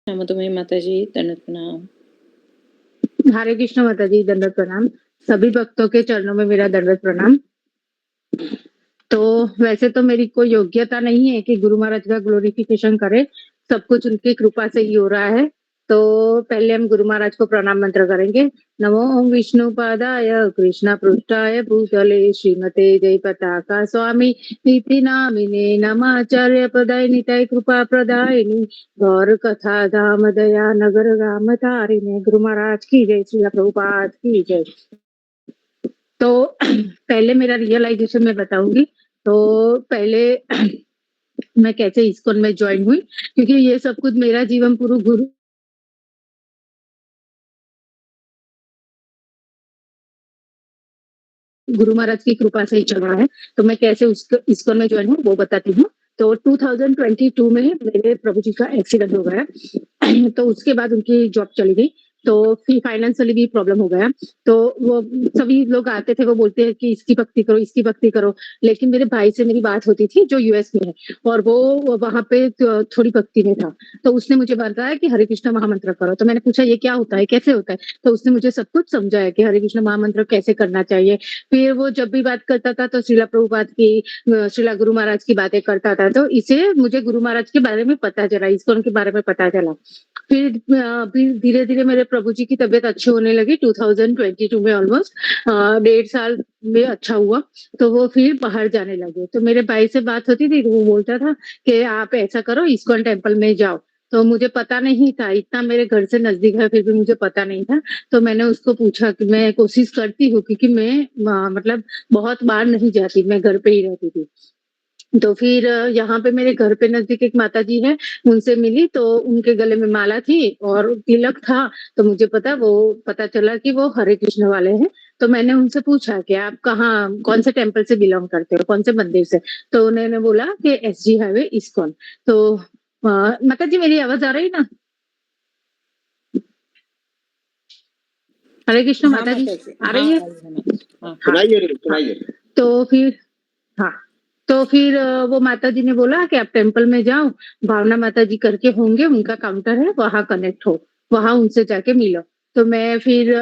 नमो तुम्हें माताजी, दंडवत प्रणाम। हरे कृष्ण माता जी, दंडवत प्रणाम। सभी भक्तों के चरणों में मेरा दंडवत प्रणाम। तो वैसे तो मेरी कोई योग्यता नहीं है कि गुरु महाराज का ग्लोरिफिकेशन करे, सब कुछ उनकी कृपा से ही हो रहा है। तो पहले हम गुरु महाराज को प्रणाम मंत्र करेंगे। नमो ओम विष्णु पादाय कृष्ण पृष्ठाय भूतले श्रीमते जय पताका स्वामी इति नामिने नमाचार्य पदाय निताय कृपा प्रदायिनी गौर कथा धाम दया नगर राम तारिणे। गुरु महाराज की जय, श्री प्रभुपाद की जय। तो पहले मेरा रियलाइजेशन मैं बताऊंगी। तो पहले मैं कैसे इस्कॉन में ज्वाइन हुई, क्योंकि ये सब कुछ मेरा जीवन पूरा गुरु महाराज की कृपा से ही चल रहा है। तो मैं कैसे इस्कॉन में ज्वाइन हूँ वो बताती हूँ। तो 2022 में मेरे प्रभु जी का एक्सीडेंट हो गया। तो उसके बाद उनकी जॉब चली गई। तो फिर फाइनेंशियली भी प्रॉब्लम हो गया। तो वो सभी लोग आते थे, वो बोलते हैं कि इसकी भक्ति करो, इसकी भक्ति करो। लेकिन मेरे भाई से मेरी बात होती थी जो यूएस में है, और वो वहां पे थोड़ी भक्ति में था। तो उसने मुझे बताया कि हरे कृष्ण महामंत्र करो। तो मैंने पूछा ये क्या होता है, कैसे होता है। तो उसने मुझे सब कुछ समझाया कि हरे कृष्ण महामंत्र कैसे करना चाहिए। फिर वो जब भी बात करता था तो श्रीला प्रभुपाद की, श्रीला गुरु महाराज की बातें करता था। तो इसे मुझे गुरु महाराज के बारे में पता चला, इस्कॉन के बारे में पता चला। फिर धीरे धीरे मेरे प्रभु जी की तबीयत अच्छी होने लगी। 2022 में ऑलमोस्ट 1.5 साल में अच्छा हुआ। तो वो फिर बाहर जाने लगे। तो मेरे भाई से बात होती थी तो वो बोलता था कि आप ऐसा करो, इस्कॉन टेम्पल में जाओ। तो मुझे पता नहीं था, इतना मेरे घर से नजदीक है फिर भी मुझे पता नहीं था। तो मैंने उसको पूछा कि मैं कोशिश करती हूँ, क्योंकि मैं मतलब बहुत बार नहीं जाती, मैं घर पे ही रहती थी। तो फिर यहाँ पे मेरे घर पे नजदीक एक माता जी है, उनसे मिली। तो उनके गले में माला थी और तिलक था। तो मुझे पता चला कि वो हरे कृष्ण वाले हैं। तो मैंने उनसे पूछा कि आप कहाँ, कौन से टेम्पल से बिलोंग करते हो, कौन से मंदिर से। तो उन्होंने बोला कि एसजी हाईवे इस्कॉन। तो माता जी मेरी आवाज आ रही ना? हरे कृष्ण हाँ माता जी, माताजी, आ हाँ रही है? आ रही है माताजी, हाँ। हाँ हाँ। तो फिर हाँ, तो फिर वो माता जी ने बोला कि आप टेम्पल में जाओ, भावना माता जी करके होंगे, उनका काउंटर है, वहां कनेक्ट हो, वहां उनसे जाके मिलो। तो मैं फिर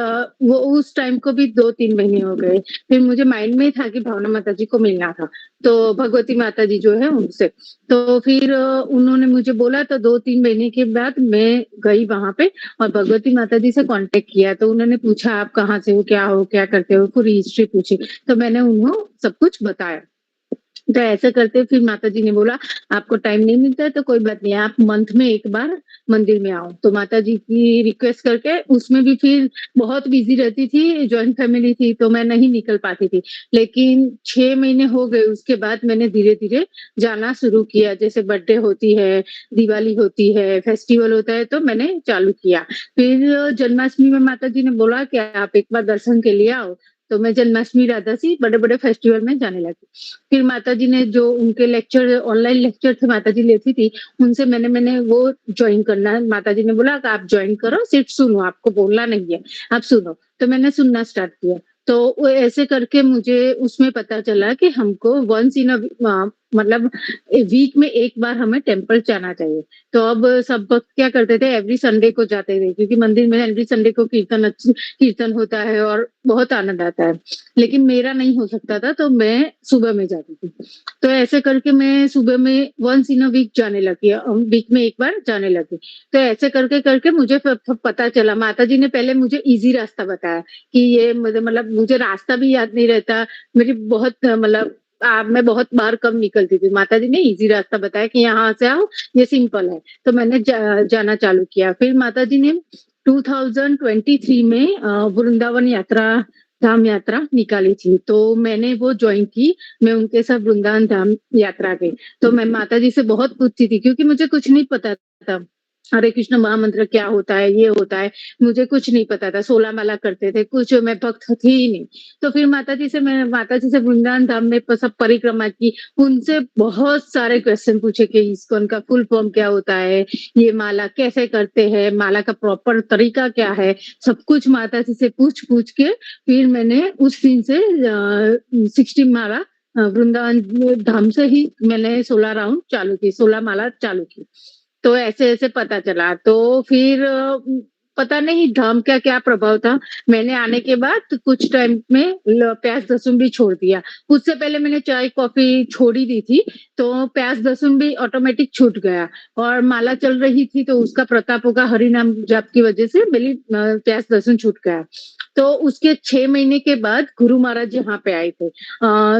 वो उस टाइम को भी 2-3 महीने हो गए। फिर मुझे माइंड में था कि भावना माता जी को मिलना था, तो भगवती माता जी जो है उनसे। तो फिर उन्होंने मुझे बोला। तो 2-3 महीने के बाद मैं गई वहां पे और भगवती माता जी से कांटेक्ट किया। तो उन्होंने पूछा आप कहाँ से हो, क्या करते हो, पूरी हिस्ट्री पूछी। तो मैंने उन्हें सब कुछ बताया। तो ऐसे करते फिर माता जी ने बोला आपको टाइम नहीं मिलता है तो कोई बात नहीं, आप मंथ में एक बार मंदिर में आओ। तो माता जी की रिक्वेस्ट करके, उसमें भी फिर बहुत बिजी रहती थी, जॉइंट फैमिली थी तो मैं नहीं निकल पाती थी। लेकिन 6 महीने हो गए उसके बाद मैंने धीरे धीरे जाना शुरू किया। जैसे बर्थडे होती है, दिवाली होती है, फेस्टिवल होता है, तो मैंने चालू किया। फिर जन्माष्टमी में माता जी ने बोला कि आप एक बार दर्शन के लिए आओ। तो मैं जन्माष्टमी, राधासी, बड़े बड़े फेस्टिवल में जाने लगी। फिर माताजी ने जो उनके लेक्चर, ऑनलाइन लेक्चर थे माताजी लेती थी, उनसे मैंने वो ज्वाइन करना, माताजी ने बोला कि आप ज्वाइन करो, सिर्फ सुनो, आपको बोलना नहीं है, आप सुनो। तो मैंने सुनना स्टार्ट किया। तो वो ऐसे करके मुझे उसमें पता चला कि हमको वंस इन मतलब वीक में एक बार हमें टेम्पल जाना चाहिए। तो अब सब भक्त क्या करते थे, एवरी संडे को जाते थे, क्योंकि मंदिर में एवरी संडे को कीर्तन होता है और बहुत आनंद आता है। लेकिन मेरा नहीं हो सकता था, तो मैं सुबह में जाती थी। तो ऐसे करके मैं सुबह में वंस इन अ वीक जाने लगी, वीक में एक बार जाने लगी। तो ऐसे करके करके मुझे पता चला, माता जी ने पहले मुझे इजी रास्ता बताया कि ये मतलब मुझे रास्ता भी याद नहीं रहता। मेरी बहुत मतलब मैं बहुत बार कम निकलती थी। माता जी ने इजी रास्ता बताया कि यहाँ से आओ, ये सिंपल है। तो मैंने जाना चालू किया। फिर माता जी ने 2023 में वृंदावन यात्रा, धाम यात्रा निकाली थी। तो मैंने वो ज्वाइन की। मैं उनके साथ वृंदावन धाम यात्रा गई। तो मैं माता जी से बहुत पूछती थी, क्योंकि मुझे कुछ नहीं पता था। हरे कृष्ण महामंत्र क्या होता है, ये होता है, मुझे कुछ नहीं पता था। 16 माला करते थे, कुछ मैं भक्त थी ही नहीं। तो फिर माता जी से वृंदावन धाम में सब परिक्रमा की। उनसे बहुत सारे क्वेश्चन पूछे कि इस्कॉन का फुल फॉर्म क्या होता है, ये माला कैसे करते हैं, माला का प्रॉपर तरीका क्या है, सब कुछ माता जी से पूछ पूछ के फिर मैंने उस दिन से 16 माला वृंदावन धाम से ही मैंने 16 राउंड चालू की, 16 माला चालू की। तो ऐसे-ऐसे पता चला। तो फिर पता नहीं धर्म का क्या प्रभाव था, मैंने आने के बाद कुछ टाइम में प्याज़-लहसुन भी छोड़ दिया। उससे पहले मैंने चाय-कॉफ़ी छोड़ ही दी थी, तो प्याज़-लहसुन भी ऑटोमेटिक छूट गया और माला चल रही थी, तो उसका प्रतापों का हरि नाम जाप की वजह से मेरी प्याज़-लहसुन छूट गया। तो उसके 6 महीने के बाद गुरु महाराज यहाँ पे आए थे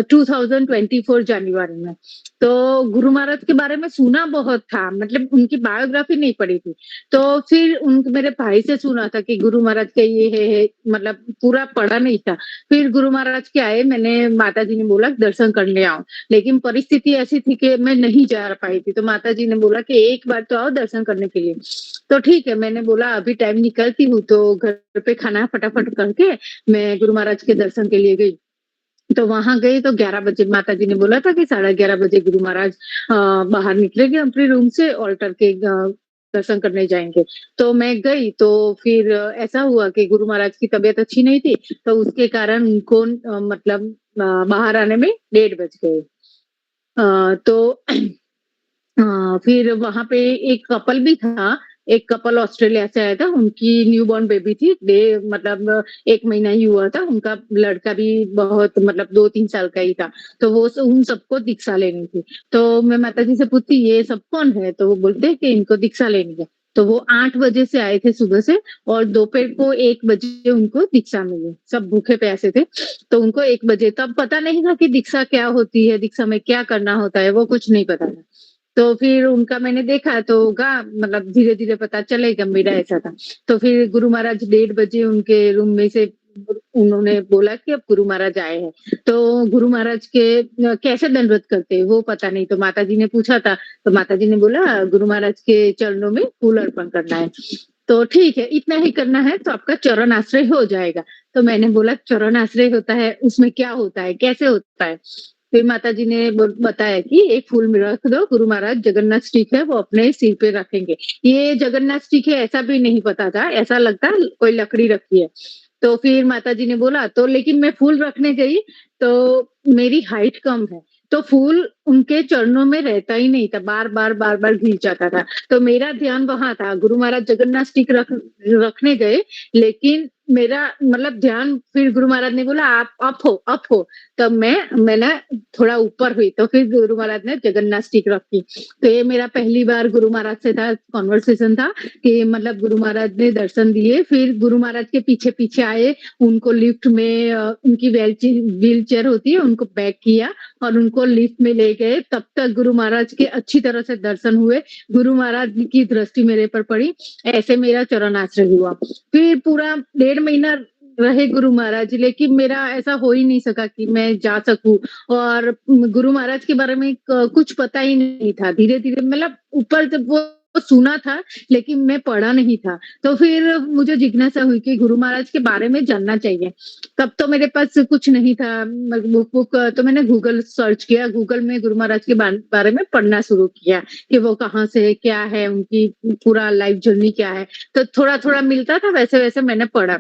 2024 जनवरी में। तो गुरु महाराज के बारे में सुना बहुत था, मतलब उनकी बायोग्राफी नहीं पढ़ी थी। तो फिर उन मेरे भाई से सुना था कि गुरु महाराज का ये है, मतलब पूरा पढ़ा नहीं था। फिर गुरु महाराज के आए, मैंने माताजी ने बोला दर्शन करने आओ, लेकिन परिस्थिति ऐसी थी कि मैं नहीं जा पाई थी, तो माताजी ने बोला कि एक बार तो आओ दर्शन करने के लिए। तो ठीक है, मैंने बोला अभी टाइम निकलती हूँ, तो घर पे खाना फटाफट करके मैं गुरु महाराज के दर्शन के लिए गई। तो वहाँ गई तो 11 बजे माताजी ने बोला था कि 11:30 बजे गुरु महाराज बाहर निकलेंगे अपने रूम से ऑल्टर के दर्शन करने जाएँगे। तो मैं गई तो फिर ऐसा हुआ कि गुरु महाराज की तबीयत अच्छी नहीं थी, तो उसके कारण उनको मतलब बाहर आने में 1:30 बज गए। तो फिर वहाँ पे एक कपल भी था, एक कपल ऑस्ट्रेलिया से आया था, उनकी न्यूबॉर्न बेबी थी, मतलब 1 महीना ही हुआ था, उनका लड़का भी बहुत मतलब 2-3 साल का ही था, तो वो उन सबको दीक्षा लेनी थी। तो मैं माताजी से पूछती ये सब कौन है? तो वो बोलते हैं कि इनको दीक्षा लेनी है। तो वो 8 बजे से आए थे सुबह से और दोपहर को 1 बजे उनको दीक्षा मिली, सब भूखे प्यासे थे। तो उनको 1 बजे तब पता नहीं था कि दीक्षा क्या होती है, दीक्षा में क्या करना होता है, वो कुछ नहीं पता था। तो फिर उनका मैंने देखा तो होगा मतलब धीरे-धीरे पता चलेगा मेरा ऐसा था। तो फिर गुरु महाराज 1:30 बजे उनके रूम में से उन्होंने बोला कि अब गुरु महाराज आए हैं। तो गुरु महाराज के कैसे दंडवत करते हैं वो पता नहीं, तो माताजी ने पूछा था, तो माताजी ने बोला गुरु महाराज के चरणों में फूल अर्पण करना है। तो ठीक है, इतना ही करना है तो आपका चरण आश्रय हो जाएगा। तो मैंने बोला चरण आश्रय होता है, उसमें क्या होता है, कैसे होता है? फिर माताजी ने बताया कि एक फूल में रख दो, गुरु महाराज जगन्नाथ स्टिक है वो अपने सिर पे रखेंगे। ये जगन्नाथ स्टिक है ऐसा भी नहीं पता था, ऐसा लगता कोई लकड़ी रखी है। तो फिर माताजी ने बोला तो लेकिन मैं फूल रखने गई तो मेरी हाइट कम है, तो फूल उनके चरणों में रहता ही नहीं था, बार-बार, बार-बार गिर जाता था। तो मेरा ध्यान वहाँ था, गुरु महाराज जगन्नाथ स्टिक रखने गए, लेकिन मेरा मतलब ध्यान फिर गुरु महाराज ने बोला आप अप हो, तब मैं ना थोड़ा ऊपर हुई, तो फिर गुरु महाराज ने जगन्नाथ स्टिक रखी। तो ये मेरा पहली बार गुरु महाराज से था कन्वर्सेशन था कि मतलब गुरु महाराज ने दर्शन दिए, फिर गुरु महाराज के पीछे-पीछे आए, उनको लिफ्ट में उनकी व्हील चेयर होती है, उनको बैक किया और उनको लिफ्ट में ले गए, तब तक गुरु महाराज के अच्छी तरह से दर्शन हुए, गुरु महाराज की दृष्टि मेरे पर पड़ी, ऐसे मेरा चरण आश्रय हुआ। फिर पूरा 1.5 महीना रहे गुरु महाराज, लेकिन मेरा ऐसा हो ही नहीं सका कि मैं जा सकूं और गुरु महाराज के बारे में कुछ पता ही नहीं था। धीरे-धीरे मतलब ऊपर जब वो सुना था, लेकिन मैं पढ़ा नहीं था। तो फिर मुझे जिज्ञासा हुई कि गुरु महाराज के बारे में जानना चाहिए। तब तो मेरे पास कुछ नहीं था, बुक तो मैंने गूगल सर्च किया, गूगल में गुरु महाराज के बारे में पढ़ना शुरू किया कि वो कहाँ से है, क्या है, उनकी पूरा लाइफ जर्नी क्या है। तो थोड़ा-थोड़ा मिलता था, वैसे-वैसे मैंने पढ़ा।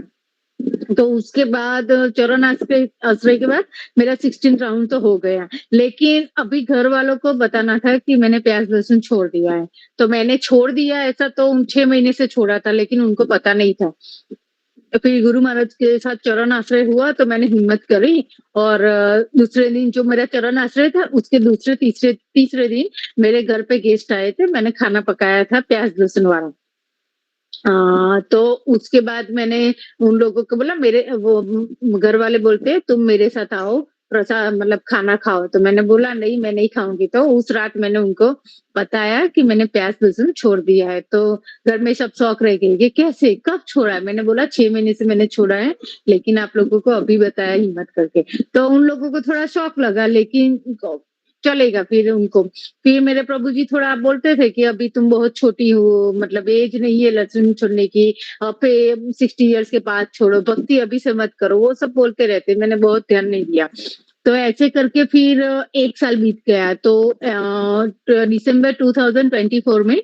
तो उसके बाद चरण आश्रय आश्रय के बाद मेरा 16 राउंड तो हो गया, लेकिन अभी घर वालों को बताना था कि मैंने प्याज लहसुन छोड़ दिया है। तो मैंने छोड़ दिया ऐसा तो 6 महीने से छोड़ा था, लेकिन उनको पता नहीं था। तो फिर गुरु महाराज के साथ चरण आश्रय हुआ तो मैंने हिम्मत करी और दूसरे दिन जो मेरा चरण आश्रय था उसके दूसरे तीसरे दिन मेरे घर पे गेस्ट आए थे, मैंने खाना पकाया था प्याज लहसुन वाला। तो उसके बाद मैंने उन लोगों को बोला मेरे वो घर वाले बोलते हैं तुम मेरे साथ आओ प्रसाद मतलब खाना खाओ, तो मैंने बोला नहीं मैं नहीं खाऊंगी। तो उस रात मैंने उनको बताया कि मैंने प्याज लहसुन छोड़ दिया है। तो घर में सब शौक रह गए कि कैसे कब छोड़ा है? मैंने बोला 6 महीने से मैंने छोड़ा है, लेकिन आप लोगों को अभी बताया हिम्मत करके। तो उन लोगों को थोड़ा शौक लगा, लेकिन चलेगा फिर उनको। फिर मेरे प्रभु जी थोड़ा बोलते थे कि अभी तुम बहुत छोटी हो, मतलब एज नहीं है लहसुन छोड़ने की, फिर 60 इयर्स के बाद छोड़ो, भक्ति अभी से मत करो, वो सब बोलते रहते, मैंने बहुत ध्यान नहीं दिया। तो ऐसे करके फिर 1 साल बीत गया। तो दिसंबर 2024 में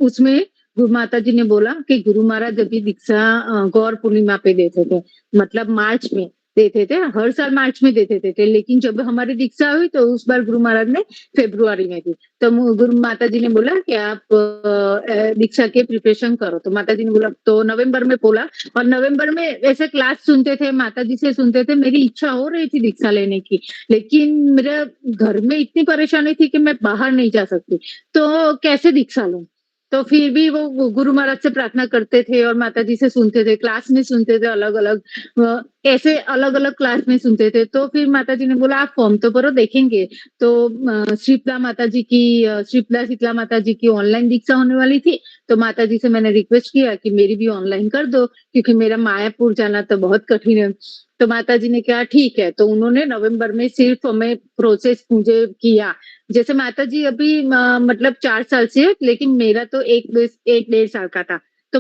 उसमें गुरु माता जी ने बोला कि गुरु महाराज अभी दीक्षा गौर पूर्णिमा पे देते थे, मतलब मार्च में। देते थे, हर साल मार्च में देते थे, लेकिन जब हमारी दीक्षा हुई तो उस बार गुरु महाराज ने फ़रवरी में दी। तो गुरु माता जी ने बोला कि आप दीक्षा के प्रिपरेशन करो, तो माता जी ने बोला, तो नवंबर में बोला, और नवंबर में ऐसे क्लास सुनते थे, माता जी से सुनते थे, मेरी इच्छा हो रही थी दीक्षा लेने की, लेकिन मेरे घर में इतनी परेशानी थी कि मैं बाहर नहीं जा सकती, तो कैसे दीक्षा लूं? तो फिर भी वो गुरु महाराज से प्रार्थना करते थे और माता जी से सुनते थे, क्लास में सुनते थे अलग अलग, ऐसे अलग अलग क्लास में सुनते थे। तो फिर माता जी ने बोला, आप फॉर्म तो भरो, देखेंगे। तो शीतला माता जी की शीतला शीतला माता जी की ऑनलाइन दीक्षा होने वाली थी, तो माता जी से मैंने रिक्वेस्ट किया कि मेरी भी ऑनलाइन कर दो, क्योंकि मेरा मायापुर जाना तो बहुत कठिन है। तो माता जी ने कहा ठीक है, तो उन्होंने नवंबर में सिर्फ हमें प्रोसेस मुझे किया। जैसे माता जी अभी मतलब 4 साल से है, लेकिन मेरा तो 1 डेढ़ साल का था। तो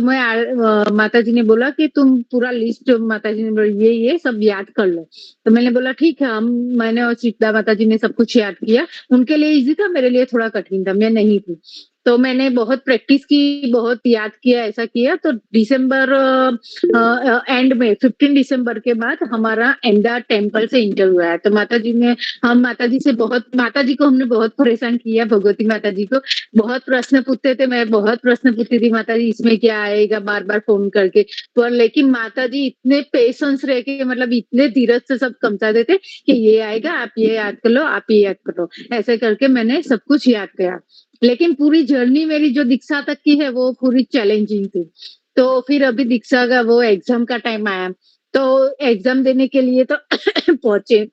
माता जी ने बोला कि तुम पूरा लिस्ट, माता जी ने बोला ये सब याद कर लो। तो मैंने बोला ठीक है, हम मैंने और शीतला माता जी ने सब कुछ याद किया। उनके लिए ईज़ी था, मेरे लिए थोड़ा कठिन था, मैं नहीं थी। तो मैंने बहुत प्रैक्टिस की, बहुत याद किया, ऐसा किया। तो दिसंबर एंड में 15 दिसंबर के बाद हमारा अहमदाबाद टेम्पल से इंटरव्यू आया। तो हम माता जी से बहुत, माता जी को हमने बहुत परेशान किया, भगवती माता जी को बहुत प्रश्न पूछते थे, मैं बहुत प्रश्न पूछती थी, माता जी इसमें क्या आएगा, बार-बार फ़ोन करके। पर लेकिन माता जी इतने पेशेंस रह के, मतलब इतने धीरज से सब समझाते थे कि ये आएगा, आप ये याद कर लो, आप ये याद कर लो। ऐसे करके मैंने सब कुछ याद किया। लेकिन पूरी जर्नी मेरी जो दीक्षा तक की है, वो पूरी चैलेंजिंग थी। तो फिर अभी दीक्षा का वो एग्ज़ाम का टाइम आया, तो एग्ज़ाम देने के लिए तो पहुँचे।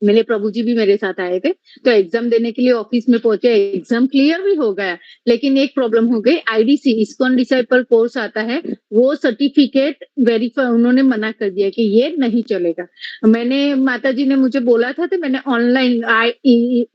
मेरे प्रभु जी भी मेरे साथ आए थे, तो एग्ज़ाम देने के लिए ऑफिस में पहुँचे, एग्ज़ाम क्लियर भी हो गया, लेकिन एक प्रॉब्लम हो गई, आईडीसी इस्कॉन डिसाइपल कोर्स आता है, वो सर्टिफिकेट वेरीफाई उन्होंने मना कर दिया कि ये नहीं चलेगा। मैंने, माता जी ने मुझे बोला था, तो मैंने ऑनलाइन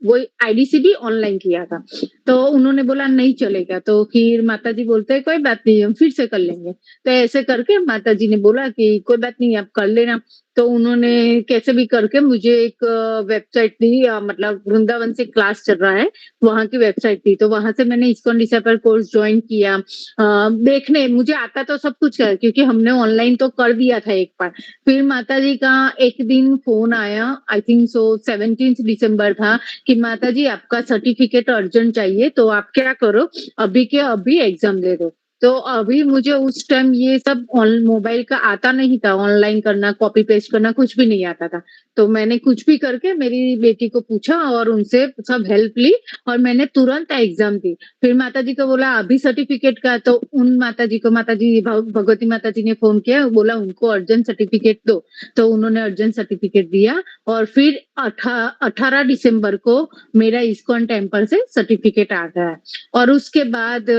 वो आईडीसी भी ऑनलाइन किया था, तो उन्होंने बोला नहीं चलेगा, तो फिर माता जी बोलते हैं कोई बात नहीं, हम फिर से कर लेंगे। तो ऐसे करके माता जी ने बोला कि कोई बात नहीं, आप कर लेना। तो उन्होंने कैसे भी करके मुझे एक वेबसाइट दी, मतलब वृंदावन से क्लास चल रहा है, वहाँ की वेबसाइट थी, तो वहाँ से मैंने इस्कॉन डिसाइपल कोर्स जॉइन किया। देखने मुझे आता तो सब कुछ है, क्योंकि हमने ऑनलाइन तो कर दिया था एक बार। फिर माता जी का एक दिन फ़ोन आया, आई थिंक सो 17 दिसंबर था, कि माता जी आपका सर्टिफिकेट अर्जेंट चाहिए, तो आप क्या करो, अभी के अभी एग्ज़ाम दे दो। तो अभी मुझे उस टाइम ये सब ऑन मोबाइल का आता नहीं था, ऑनलाइन करना, कॉपी पेस्ट करना कुछ भी नहीं आता था। तो मैंने कुछ भी करके मेरी बेटी को पूछा और उनसे सब हेल्प ली, और मैंने तुरंत एग्ज़ाम दी। फिर माताजी को बोला अभी सर्टिफिकेट का, तो उन माताजी को, माताजी भगवती माताजी ने फ़ोन किया, बोला उनको अर्जेंट सर्टिफिकेट दो। तो उन्होंने अर्जेंट सर्टिफिकेट दिया, और फिर 18 दिसंबर को मेरा इस्कॉन टेम्पल से सर्टिफिकेट आ गया। और उसके बाद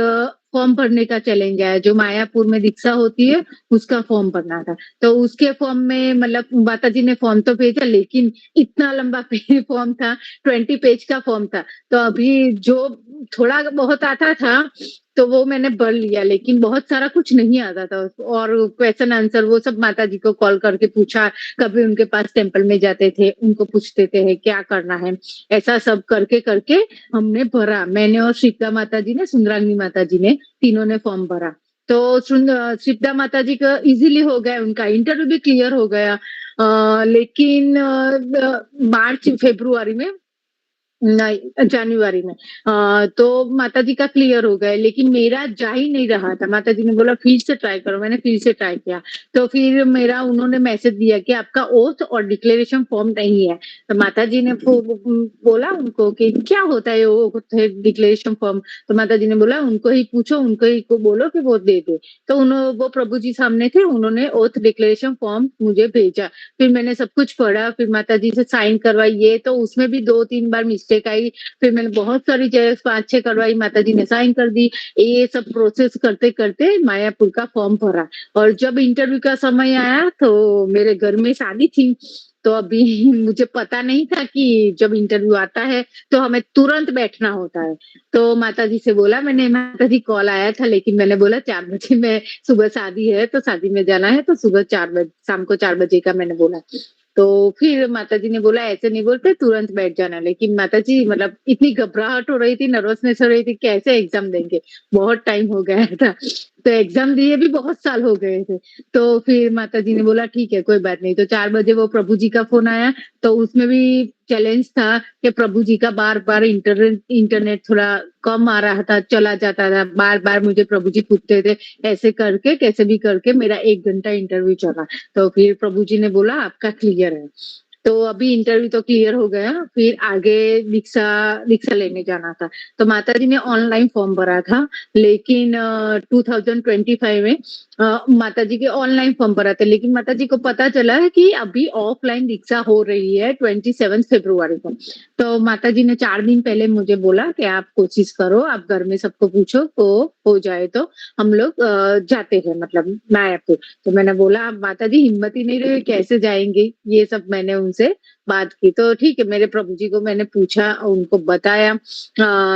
फॉर्म भरने का चैलेंज आया, जो मायापुर में दीक्षा होती है, उसका फॉर्म भरना था। तो उसके फॉर्म में, मतलब माता जी ने फॉर्म तो भेजा, लेकिन इतना लंबा फॉर्म था, 20 पेज का फॉर्म था। तो अभी जो थोड़ा बहुत आता था, तो वो मैंने भर लिया, लेकिन बहुत सारा कुछ नहीं आता था। और क्वेश्चन आंसर वो सब माता जी को कॉल करके पूछा, कभी उनके पास टेम्पल में जाते थे, उनको पूछते थे क्या करना है, ऐसा सब करके करके हमने भरा। मैंने और शीतला माता जी ने, सुंदरांगी माता जी ने, तीनों ने फॉर्म भरा। तो शीतला माता जी का इजीली हो गया, उनका इंटरव्यू भी क्लियर हो गया। लेकिन मार्च फरवरी में नहीं, जनवरी में तो माताजी का क्लियर हो गया, लेकिन मेरा जा ही नहीं रहा था। माताजी ने बोला फिर से ट्राई करो, मैंने फिर से ट्राई किया। तो फिर मेरा उन्होंने मैसेज दिया कि आपका ओथ और डिक्लेरेशन फॉर्म नहीं है। तो माताजी ने बोला उनको कि क्या होता है ओथ डिक्लेरेशन फॉर्म? तो माताजी ने बोला उनको ही पूछो, उनको ही को बोलो कि वो दे दे। तो वो प्रभु जी सामने थे, उन्होंने ओथ डिक्लेरेशन फॉर्म मुझे भेजा। फिर मैंने सब कुछ पढ़ा, फिर माताजी से साइन करवाइए, तो उसमें भी 2-3 बार मिस्टेक आई। फिर मैंने बहुत सारी जेरॉक्स 5-6 करवाई, माताजी ने साइन कर दी। ये सब प्रोसेस करते-करते मायापुर का फॉर्म भरा, और जब इंटरव्यू का समय आया तो मेरे घर में शादी थी। तो अभी मुझे पता नहीं था कि जब इंटरव्यू आता है तो हमें तुरंत बैठना होता है। तो माताजी से बोला मैंने, माताजी कॉल आया था, लेकिन मैंने बोला 4 बजे मैं, सुबह शादी है तो शादी में जाना है, तो सुबह 4 बजे, शाम को 4 बजे का मैंने बोला। तो फिर माताजी ने बोला ऐसे नहीं बोलते, तुरंत बैठ जाना। लेकिन माताजी, मतलब इतनी घबराहट हो रही थी, नर्वसनेस हो रही थी, कैसे एग्ज़ाम देंगे? बहुत टाइम हो गया था। तो एग्ज़ाम दिए भी बहुत साल हो गए थे। तो फिर माताजी ने बोला ठीक है, कोई बात नहीं। तो 4 बजे वो प्रभु जी का फ़ोन आया, तो उसमें भी चैलेंज था कि प्रभु जी का बार-बार इंटरनेट थोड़ा कम आ रहा था, चला जाता था। बार-बार मुझे प्रभु जी पूछते थे, ऐसे करके कैसे भी करके मेरा 1 घंटा इंटरव्यू चला। तो फिर प्रभु जी ने बोला आपका क्लियर है। तो अभी इंटरव्यू तो क्लियर हो गया, फिर आगे दीक्षा दीक्षा लेने जाना था। तो माताजी ने ऑनलाइन फॉर्म भरा था, लेकिन 2025 में माताजी के ऑनलाइन फॉर्म भरा था, लेकिन माताजी को पता चला है कि अभी ऑफलाइन दीक्षा हो रही है 27 फरवरी को। तो माताजी ने 4 दिन पहले मुझे बोला कि आप कोशिश करो, आप घर में सबको पूछो, तो हो जाए तो हम लोग जाते हैं मतलब मायापुर। तो मैंने बोला अब माताजी हिम्मत ही नहीं रही कैसे जाएँगे? ये सब मैंने उनसे बात की। तो ठीक है, मेरे प्रभु जी को मैंने पूछा, उनको बताया।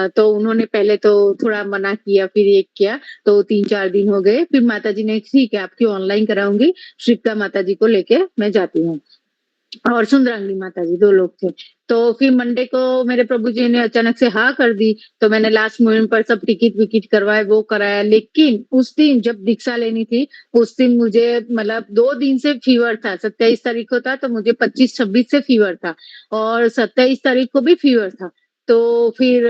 तो उन्होंने पहले तो थोड़ा मना किया, फिर ये किया, तो 3-4 दिन हो गए। फिर माताजी ने ठीक है आपकी ऑनलाइन कराऊँगी, श्रीप्ता माताजी को लेके मैं जाती हूँ। और सुंदरांगी माताजी 2 लोग थे। तो फिर मंडे को मेरे प्रभु जी ने अचानक से हाँ कर दी, तो मैंने लास्ट मोमेंट पर सब टिकट-विकट करवाए, वो कराया। लेकिन उस दिन जब दीक्षा लेनी थी, उस दिन मुझे मतलब 2 दिन से फीवर था। 27 तारीख को था, तो मुझे 25-26 से फीवर था और 27 तारीख को भी फीवर था। तो फिर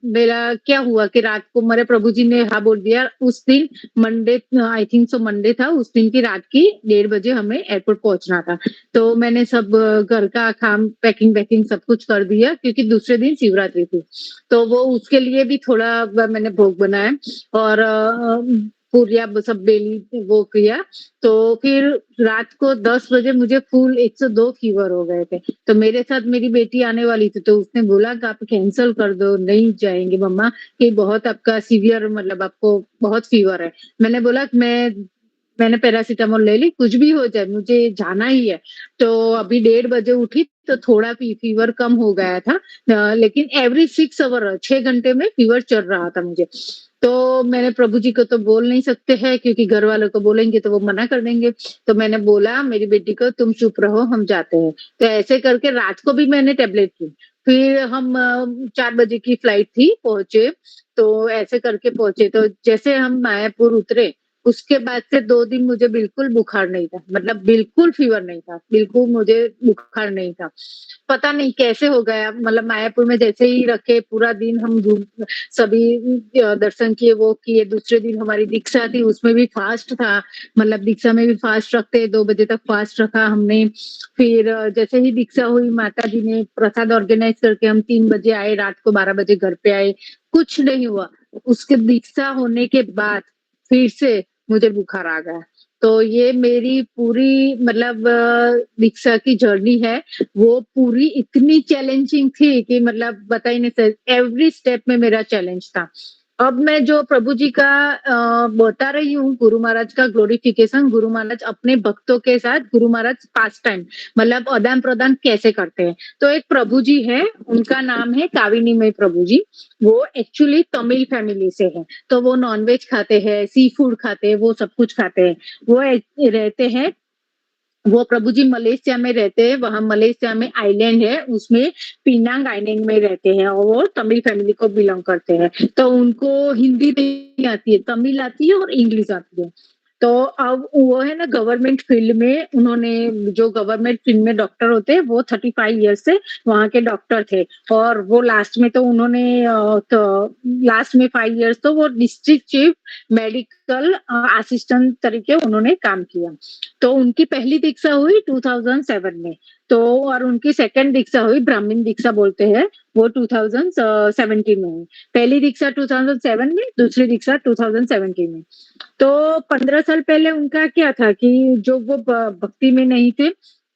मेरा क्या हुआ कि रात को मेरे प्रभु जी ने हाँ बोल दिया। उस दिन Monday I think so Monday था, उस दिन की रात की 1:30 बजे हमें एयरपोर्ट पहुँचना था। तो मैंने सब घर का काम पैकिंग-वैकिंग सब कुछ कर दिया क्योंकि दूसरे दिन शिवरात्रि थी। तो वो उसके लिए भी थोड़ा मैंने भोग बनाया और पूरियाँ सब बेली वो किया। तो फिर रात को 10 बजे मुझे फुल 102 फीवर हो गए थे। तो मेरे साथ मेरी बेटी आने वाली थी, तो उसने बोला कि आप कैंसल कर दो, नहीं जाएँगे मम्मा, कि बहुत आपका सीवियर मतलब आपको बहुत फीवर है। मैंने बोला कि मैंने पैरासिटामोल ले ली, कुछ भी हो जाए मुझे जाना ही है। तो अभी 1:30 बजे उठी तो थोड़ा फीवर कम हो गया था। लेकिन एवरी 6 आवर 6 घंटे में फीवर चढ़ रहा था मुझे। तो मैंने प्रभु जी को तो बोल नहीं सकते हैं क्योंकि घर वालों को बोलेंगे तो वो मना कर देंगे। तो मैंने बोला मेरी बेटी को तुम चुप रहो हम जाते हैं। तो ऐसे करके रात को भी मैंने टैबलेट ली। फिर हम 4 बजे की फ्लाइट थी, पहुँचे। तो ऐसे करके पहुँचे तो जैसे हम मायापुर उतरे उसके बाद से 2 दिन मुझे बिल्कुल बुखार नहीं था, मतलब बिल्कुल फ़ीवर नहीं था, बिल्कुल मुझे बुखार नहीं था। पता नहीं कैसे हो गया मतलब मायापुर में जैसे ही रखे पूरा दिन हम घूम सभी दर्शन किए, वो किए, दूसरे दिन हमारी दीक्षा थी उसमें भी फास्ट था, मतलब दीक्षा में भी फास्ट रखते हैं, 2 बजे तक फास्ट रखा हमने। फिर जैसे ही दीक्षा हुई माताजी ने प्रसाद ऑर्गेनाइज़ करके हम 3 बजे आए, रात को 12 बजे घर पे आए, कुछ नहीं हुआ। उसके दीक्षा होने के बाद फिर से मुझे बुखार आ गया। तो ये मेरी पूरी मतलब दीक्षा की जर्नी है, वो पूरी इतनी चैलेंजिंग थी कि मतलब बता ही नहीं सकते, एवरी स्टेप में मेरा चैलेंज था। अब मैं जो प्रभु जी का बता रही हूँ, गुरु महाराज का ग्लोरिफिकेशन, गुरु महाराज अपने भक्तों के साथ गुरु महाराज पास टाइम मतलब आदान-प्रदान कैसे करते हैं। तो एक प्रभु जी हैं, उनका नाम है काविनीमय प्रभु जी, वो एक्चुअली तमिल फैमिली से हैं। तो वो नॉन-वेज खाते हैं, सी फूड खाते हैं, वो सब कुछ खाते हैं। वो रहते हैं वो प्रभु जी मलेशिया में रहते हैं, वहाँ मलेशिया में आइलैंड है, उसमें पिनांग आइलैंड में रहते हैं और वो तमिल फैमिली को बिलॉन्ग करते हैं। तो उनको हिंदी नहीं आती है, तमिल आती है और इंग्लिश आती है। तो अब वो है ना गवर्नमेंट फील्ड में उन्होंने जो गवर्नमेंट फील्ड में डॉक्टर होते हैं, वो 35 ईयर्स से वहाँ के डॉक्टर थे और वो लास्ट में तो उन्होंने तो लास्ट में 5 ईयर्स तो वो डिस्ट्रिक्ट चीफ मेडिकल असिस्टेंट तरीके उन्होंने काम किया। तो उनकी पहली दीक्षा हुई 2007 में। तो और उनकी सेकंड दीक्षा हुई ब्राह्मण दीक्षा बोलते हैं, वो 2017 में हुई। पहली दीक्षा 2007 में, दूसरी दीक्षा 2017 में। तो 15 साल पहले उनका क्या था कि जो वो भक्ति में नहीं थे,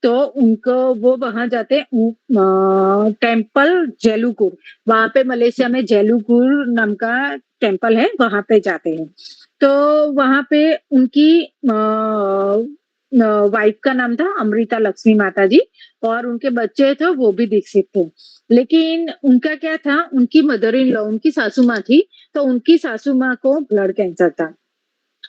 तो उनको वो वहाँ जाते टेम्पल जेलुकुर, वहाँ पे मलेशिया में जेलुकुर नाम का टेम्पल है, वहाँ पे जाते हैं। तो वहाँ पे उनकी वाइफ का नाम था अमृता लक्ष्मी माता जी और उनके बच्चे थे वो भी दीक्षित थे। लेकिन उनका क्या था, उनकी मदर इन लॉ उनकी सासू माँ थी, तो उनकी सासू माँ को ब्लड कैंसर था।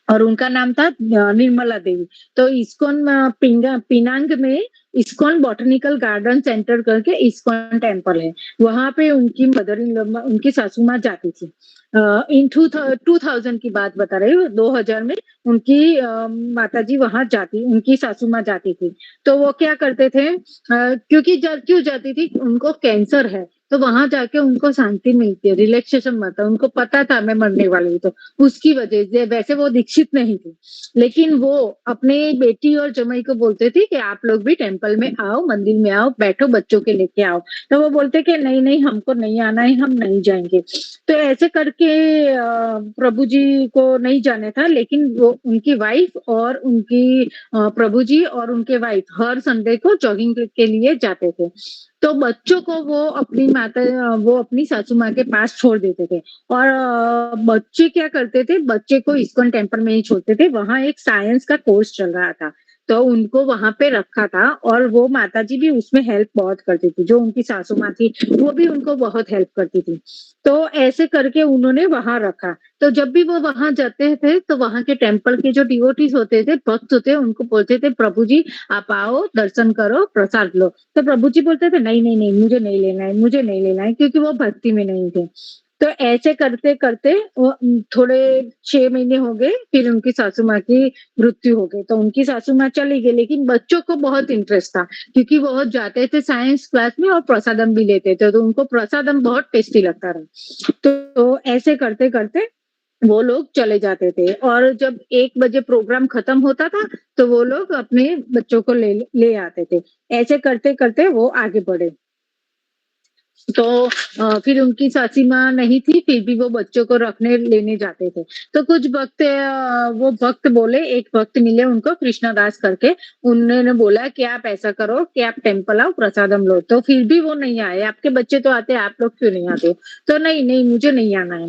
और उनका नाम था निर्मला देवी। तो इस्कॉन पिनांग में इस्कॉन बॉटनिकल गार्डन सेंटर करके इस्कॉन टेम्पल है। वहाँ पे उनकी मदर इन लॉ उनकी सासू माँ जाती थी। इन 2000 की बात बता रही हूँ, 2000 में उनकी माताजी वहाँ जाती उनकी सासू माँ जाती थी। तो वो क्या करते थे क्यों जाती थी? उनको कैंसर है, तो वहाँ जाके उनको शांति मिलती है, रिलैक्सेशन मिलता है। उनको पता था मैं मरने वाली हूँ, तो उसकी वजह से वैसे वो दीक्षित नहीं थी, लेकिन वो अपने बेटी और जमाई को बोलते थे कि आप लोग भी टेम्पल में आओ, मंदिर में आओ, बैठो, बच्चों के लेके आओ। तो वो बोलते कि नहीं नहीं, हमको नहीं आना है, हम नहीं जाएंगे। तो ऐसे करके प्रभु जी को नहीं जाने था, लेकिन वो उनकी वाइफ और उनकी प्रभु जी और उनके वाइफ हर संडे को जॉगिंग के लिए जाते थे। तो बच्चों को वो अपनी सासू माँ के पास छोड़ देते थे। और बच्चे क्या करते थे? बच्चे को इस्कॉन टेम्पल में ही छोड़ते थे। वहाँ एक साइंस का कोर्स चल रहा था, तो उनको वहां पे रखा था। और वो माताजी भी उसमें हेल्प बहुत करती थी। जो उनकी सासू माँ थी, वो भी उनको बहुत हेल्प करती थी। तो ऐसे करके उन्होंने वहां रखा। तो जब भी वो वहां जाते थे, तो वहां के टेम्पल के जो डिवोटीज होते थे, भक्त होते, उनको बोलते थे, प्रभु जी आप आओ, दर्शन करो, प्रसाद लो। तो प्रभु जी बोलते थे, नहीं नहीं नहीं, मुझे नहीं लेना है, मुझे नहीं लेना है, क्योंकि वो भक्ति में नहीं थे। तो ऐसे करते करते वो थोड़े 6 महीने हो गए, फिर उनकी सासू माँ की मृत्यु हो गई। तो उनकी सासू माँ चली गई, लेकिन बच्चों को बहुत इंटरेस्ट था, क्योंकि वो जाते थे साइंस क्लास में और प्रसादम भी लेते थे, तो उनको प्रसादम बहुत टेस्टी लगता था। तो ऐसे करते करते वो लोग चले जाते थे। और जब 1 बजे प्रोग्राम खत्म होता था, तो वो लोग अपने बच्चों को ले आते थे। ऐसे करते करते वो आगे बढ़े। तो फिर उनकी सासी माँ नहीं थी, फिर भी वो बच्चों को रखने लेने जाते थे। तो कुछ भक्त वो भक्त बोले, एक भक्त मिले उनको, कृष्णदास करके। उन्होंने बोला कि आप ऐसा करो कि आप टेम्पल आओ, प्रसादम लो। तो फिर भी वो नहीं आए। आपके बच्चे तो आते, आप लोग क्यों नहीं आते? तो नहीं नहीं, मुझे नहीं आना है।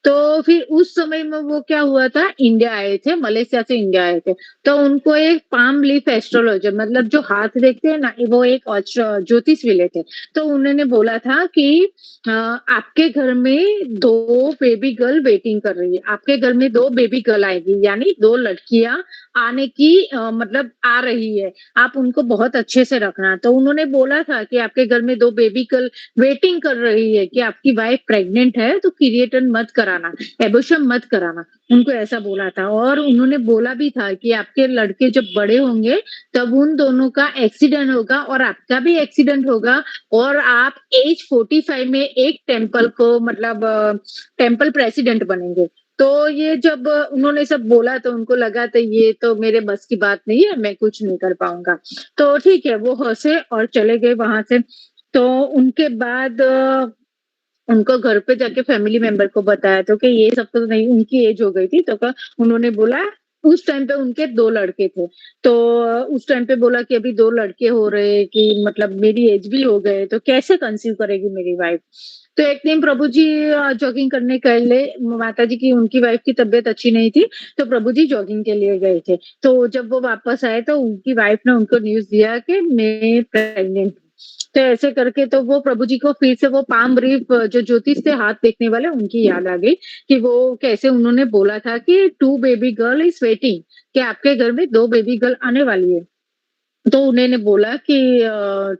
तो फिर उस समय में वो क्या हुआ था, इंडिया आए थे, मलेशिया से इंडिया आए थे। तो उनको एक पाम लीफ एस्ट्रोलॉजर, मतलब जो हाथ देखते हैं ना, वो एक ज्योतिष मिले थे। तो उन्होंने बोला था कि आपके घर में 2 बेबी गर्ल वेटिंग कर रही है, आपके घर में 2 बेबी गर्ल आएगी, यानी 2 लड़कियां आने की मतलब आ रही है। आप उनको बहुत अच्छे से रखना। तो उन्होंने बोला था कि आपके घर में 2 बेबी गर्ल वेटिंग कर रही है, कि आपकी वाइफ प्रेग्नेंट है, तो क्रिएटन मत कराना, एबॉर्शन मत कराना। उनको ऐसा बोला था। और उन्होंने बोला भी था कि आपके लड़के जब बड़े होंगे, तब उन दोनों का एक्सीडेंट होगा और आपका भी एक्सीडेंट होगा, और आप एज 45 में एक टेम्पल को मतलब टेम्पल प्रेसिडेंट बनेंगे। तो ये जब उन्होंने सब बोला, तो उनको लगा तो ये तो मेरे बस की बात नहीं है, मैं कुछ नहीं कर पाऊंगा। तो ठीक है, वो हंसे और चले गए वहां से। तो उनके बाद उनको घर पे जाके फैमिली मेंबर को बताया, तो कि ये सब तो नहीं, उनकी एज हो गई थी। तो उन्होंने बोला, उस टाइम पे उनके 2 लड़के थे। तो उस टाइम पे बोला कि अभी 2 लड़के हो रहे, कि मतलब मेरी एज भी हो गए, तो कैसे कंसीव करेगी मेरी वाइफ? तो एक दिन प्रभु जी जॉगिंग करने के लिए, माता जी की उनकी वाइफ की तबीयत अच्छी नहीं थी, तो प्रभु जी जॉगिंग के लिए गए थे। तो जब वो वापस आए, तो उनकी वाइफ ने उनको न्यूज दिया कि मैं प्रेग्नेंट। तो ऐसे करके तो वो प्रभु जी को फिर से वो पाम रीफ जो ज्योतिष से हाथ देखने वाले, उनकी याद आ गई, कि वो कैसे उन्होंने बोला था कि 2 बेबी गर्ल इज वेटिंग, कि आपके घर में 2 बेबी गर्ल आने वाली है। तो उन्होंने बोला कि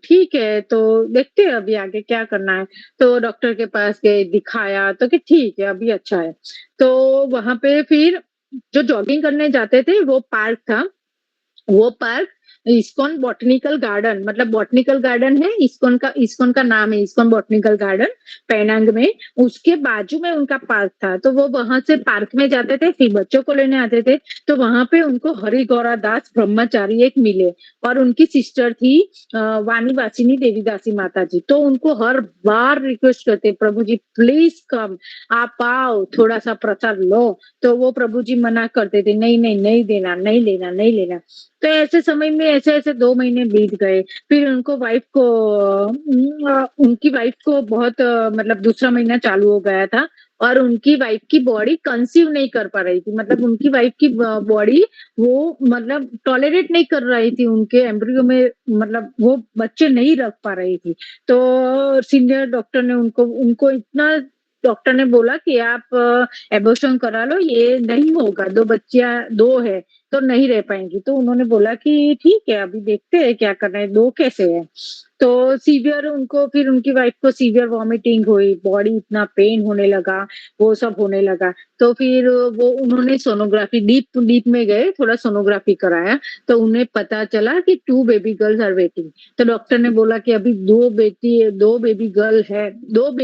ठीक है, तो देखते हैं अभी आगे क्या करना है। तो डॉक्टर के पास गए, दिखाया, तो कि ठीक है, अभी अच्छा है। तो वहां पे फिर जो जॉगिंग करने जाते थे, वो पार्क था। वो पार्क इस्कॉन बॉटनिकल गार्डन, मतलब बॉटनिकल गार्डन है, इस्कॉन का नाम है, इस्कॉन बॉटनिकल गार्डन, पेनांग में। उसके बाजू में उनका पार्क था। तो वो वहां से पार्क में जाते थे, फिर बच्चों को लेने आते थे। तो वहां पे उनको हरि गौरा दास ब्रह्मचारी एक मिले, और उनकी सिस्टर थी वाणी वासिनी देवीदासी माता जी। तो उनको हर बार रिक्वेस्ट करते, प्रभु जी प्लीज कम, आप आओ, थोड़ा सा प्रसाद लो। तो वो प्रभु जी मना करते थे, नहीं नहीं, नहीं देना, नहीं लेना, नहीं लेना। तो ऐसे समय में ऐसे ऐसे 2 महीने बीत गए। फिर उनकी वाइफ को बहुत मतलब दूसरा महीना चालू हो गया था, और उनकी वाइफ की बॉडी कंसीव नहीं कर पा रही थी, मतलब उनकी वाइफ की बॉडी वो मतलब टॉलरेट नहीं कर रही थी, उनके एम्ब्रियो में मतलब वो बच्चे नहीं रख पा रही थी। तो सीनियर डॉक्टर ने उनको उनको इतना डॉक्टर ने बोला कि आप एबॉर्शन करा लो, ये नहीं होगा, 2 बच्चियाँ 2 है, तो नहीं रह पाएँगी। तो उन्होंने बोला कि ठीक है, अभी देखते हैं क्या करना है, 2 कैसे है। तो सीवियर उनको फिर उनकी वाइफ को सीवियर वॉमिटिंग हुई, बॉडी इतना पेन होने लगा, वो सब होने लगा। तो फिर वो उन्होंने सोनोग्राफी डीप में गए, थोड़ा सोनोग्राफी कराया, तो उन्हें पता चला कि 2 बेबी गर्ल्स आर वेटिंग। तो डॉक्टर ने बोला कि अभी 2 बेबी गर्ल है, 2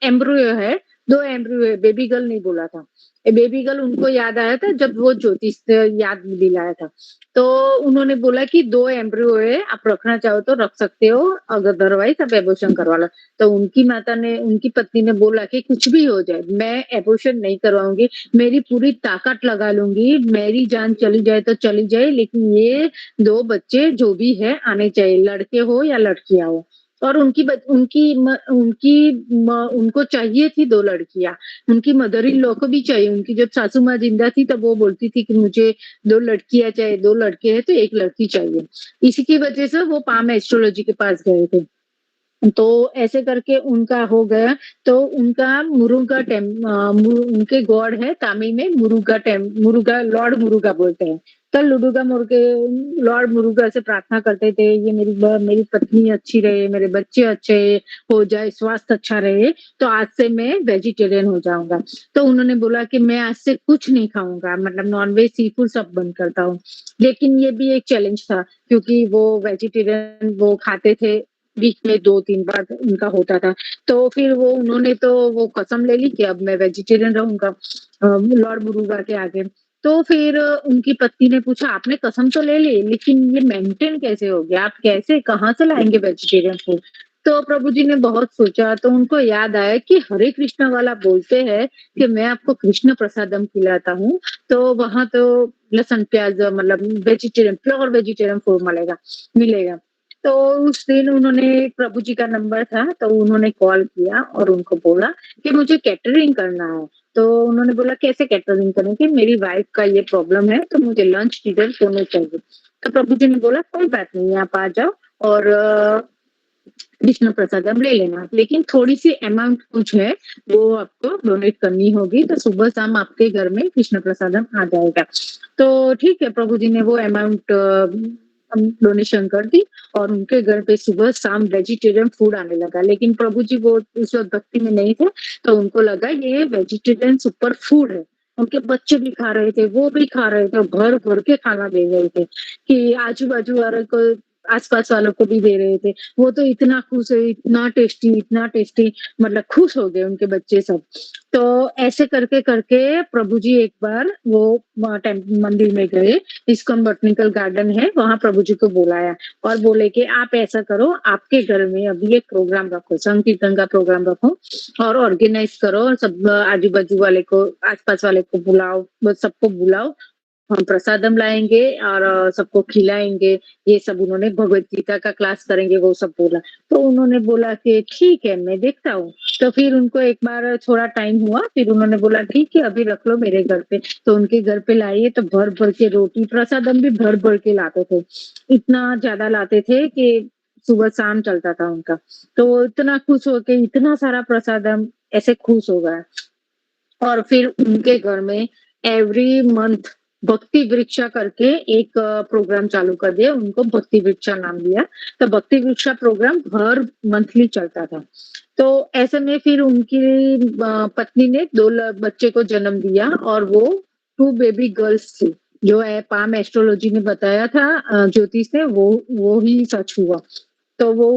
एम्ब्रियो है, 2 एम्ब्रियो है, बेबी गर्ल नहीं बोला था। बेबी गर्ल उनको याद आया था जब वो ज्योतिष से याद दिलाया था। तो उन्होंने बोला कि 2 एम्ब्रियो है, आप रखना चाहो तो रख सकते हो, अगर अदरवाइज़ आप एबॉर्शन करवा लो। तो उनकी पत्नी ने बोला कि कुछ भी हो जाए, मैं एबॉर्शन नहीं करवाऊँगी, मेरी पूरी ताकत लगा लूँगी, मेरी जान चली जाए तो चली जाए, लेकिन ये 2 बच्चे जो भी है आने चाहिए, लड़के हो या लड़कियाँ हो। और उनको चाहिए थी 2 लड़कियाँ, उनकी मदर इन लॉ को भी चाहिए, उनकी जब सासू माँ ज़िंदा थी तब वो बोलती थी कि मुझे 2 लड़कियाँ चाहिए, 2 लड़के हैं तो 1 लड़की चाहिए। इसी की वजह से वो पाम एस्ट्रोलॉजी के पास गए थे। तो ऐसे करके उनका हो गया, तो उनके गॉड है तमिल में मुरुगा लॉर्ड मुरुगा बोलते हैं। तो लॉर्ड मुरुगा से प्रार्थना करते थे, ये मेरी पत्नी अच्छी रहे, मेरे बच्चे अच्छे हो जाए, स्वास्थ्य अच्छा रहे, तो आज से मैं वेजिटेरियन हो जाऊँगा। तो उन्होंने बोला कि मैं आज से कुछ नहीं खाऊँगा, मतलब नॉन-वेज, सी-फूड सब बंद करता हूँ। लेकिन ये भी एक चैलेंज था, क्योंकि वो वेजिटेरियन वो खाते थे, वीक में 2-3 बार उनका होता था। तो फिर उन्होंने तो वो कसम ले ली कि अब मैं वेजिटेरियन रहूँगा लॉर्ड मुरुगा के आगे। तो फिर उनकी पत्नी ने पूछा, आपने कसम तो ले ली, लेकिन ये मेंटेन कैसे हो गया? आप कैसे कहाँ से लाएँगे वेजिटेरियन फूड? तो प्रभु जी ने बहुत सोचा, तो उनको याद आया कि हरे कृष्णा वाला बोलते हैं कि मैं आपको कृष्ण प्रसादम खिलाता हूँ, तो वहाँ तो लहसुन, प्याज़ मतलब प्योर वेजिटेरियन फूड मिलेगा। तो उस दिन उन्होंने प्रभु जी का नंबर था, तो उन्होंने कॉल किया और उनको बोला कि मुझे कैटरिंग करना है। तो उन्होंने बोला कैसे कैटरिंग करेंगे? मेरी वाइफ का ये प्रॉब्लम है, तो मुझे लंच, डिनर दोनों चाहिए। तो प्रभु जी ने बोला कोई बात नहीं, आप आ जाओ और विष्णु प्रसादम ले लेना, लेकिन थोड़ी-सी अमाउंट कुछ है, वो आपको डोनेट करनी होगी, तो सुबह-शाम आपके घर में कृष्ण प्रसादम आ जाएगा। तो ठीक है, प्रभु जी ने वो अमाउंट डोनेशन कर दी और उनके घर पे सुबह-शाम वेजिटेरियन फूड आने लगा। लेकिन प्रभु जी वो उस वक़्त भक्ति में नहीं थे, तो उनको लगा ये वेजिटेरियन सुपर फूड है। उनके बच्चे भी खा रहे थे, वो भी खा रहे थे, भर-भर के खाना दे रहे थे कि आजू-बाजू वालों को, आस-पास वालों को भी दे रहे थे। वो तो इतना खुश हुए, इतना टेस्टी, मतलब खुश हो गए उनके बच्चे सब। तो ऐसे करके प्रभु जी एक बार वो मंदिर में गए, इस्कॉन बॉटनिकल गार्डन है, वहाँ प्रभु जी को बुलाया और बोले कि आप ऐसा करो, आपके घर में अभी एक प्रोग्राम रखो, संकीर्तन का प्रोग्राम रखो और ऑर्गेनाइज करो और सब आजू-बाजू वाले को, आस-पास वाले को बुलाओ, बस सबको बुलाओ, हम प्रसादम लाएँगे और सबको खिलाएँगे, ये सब उन्होंने भगवत गीता का क्लास करेंगे, वो सब बोला। तो उन्होंने बोला कि ठीक है, मैं देखता हूँ। तो फिर उनको एक बार थोड़ा टाइम हुआ, फिर उन्होंने बोला ठीक है, अभी रख लो मेरे घर पे। तो उनके घर पे लाए तो भर-भर के रोटी, प्रसादम भी भर-भर के लाते थे। इतना ज़्यादा लाते थे कि सुबह-शाम चलता था उनका। तो वो इतना खुश हो के इतना सारा प्रसादम ऐसे खुश हो गए। और फिर उनके घर में एवरी मंथ भक्ति वृक्षा करके एक प्रोग्राम चालू कर दिया, उनको भक्ति वृक्षा नाम दिया। तो भक्ति वृक्षा प्रोग्राम हर मंथली चलता था। तो ऐसे में फिर उनकी पत्नी ने 2 बच्चे को जन्म दिया और वो 2 बेबी गर्ल्स थी। जो है पाम एस्ट्रोलॉजी ने बताया था, ज्योतिष ने, वो ही सच हुआ। तो वो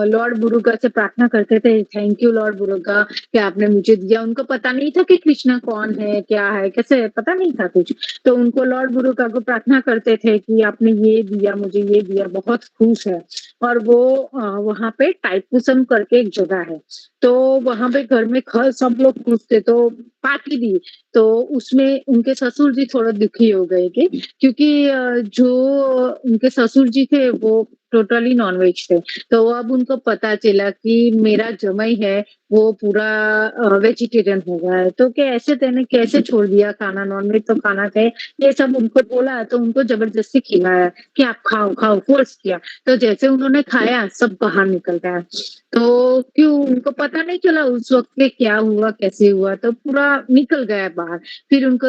लॉर्ड मुरुगा से प्रार्थना करते थे, थैंक यू लॉर्ड मुरुगा कि आपने मुझे दिया। उनको पता नहीं था कि कृष्णा कौन है, क्या है, कैसे, पता नहीं था कुछ। तो उनको लॉर्ड मुरुगा को प्रार्थना करते थे कि आपने ये दिया, मुझे ये दिया, बहुत खुश है। और वो वहाँ पे टाइपुसम करके एक जगह है, तो वहाँ पे घर में सब लोग खुश थे, तो पार्टी दी। तो उसमें उनके ससुर जी थोड़ा दुखी हो गए थे, क्योंकि जो उनके ससुर जी थे वो टोटली नॉनवेज थे। तो अब उनको पता चला कि मेरा जमाई है, वो पूरा वेजिटेरियन हो गया है। तो क्या ऐसे तेने कैसे छोड़ दिया खाना, नॉनवेज तो खाना थे। ये सब उनको बोला तो उनको जबरदस्ती खिलाया कि आप खाओ, खाओ, फोर्स किया। तो जैसे उन्होंने खाया सब बाहर निकल गया। तो क्यों उनको पता नहीं चला उस वक़्त में क्या हुआ, कैसे हुआ, तो पूरा निकल गया बाहर। फिर उनको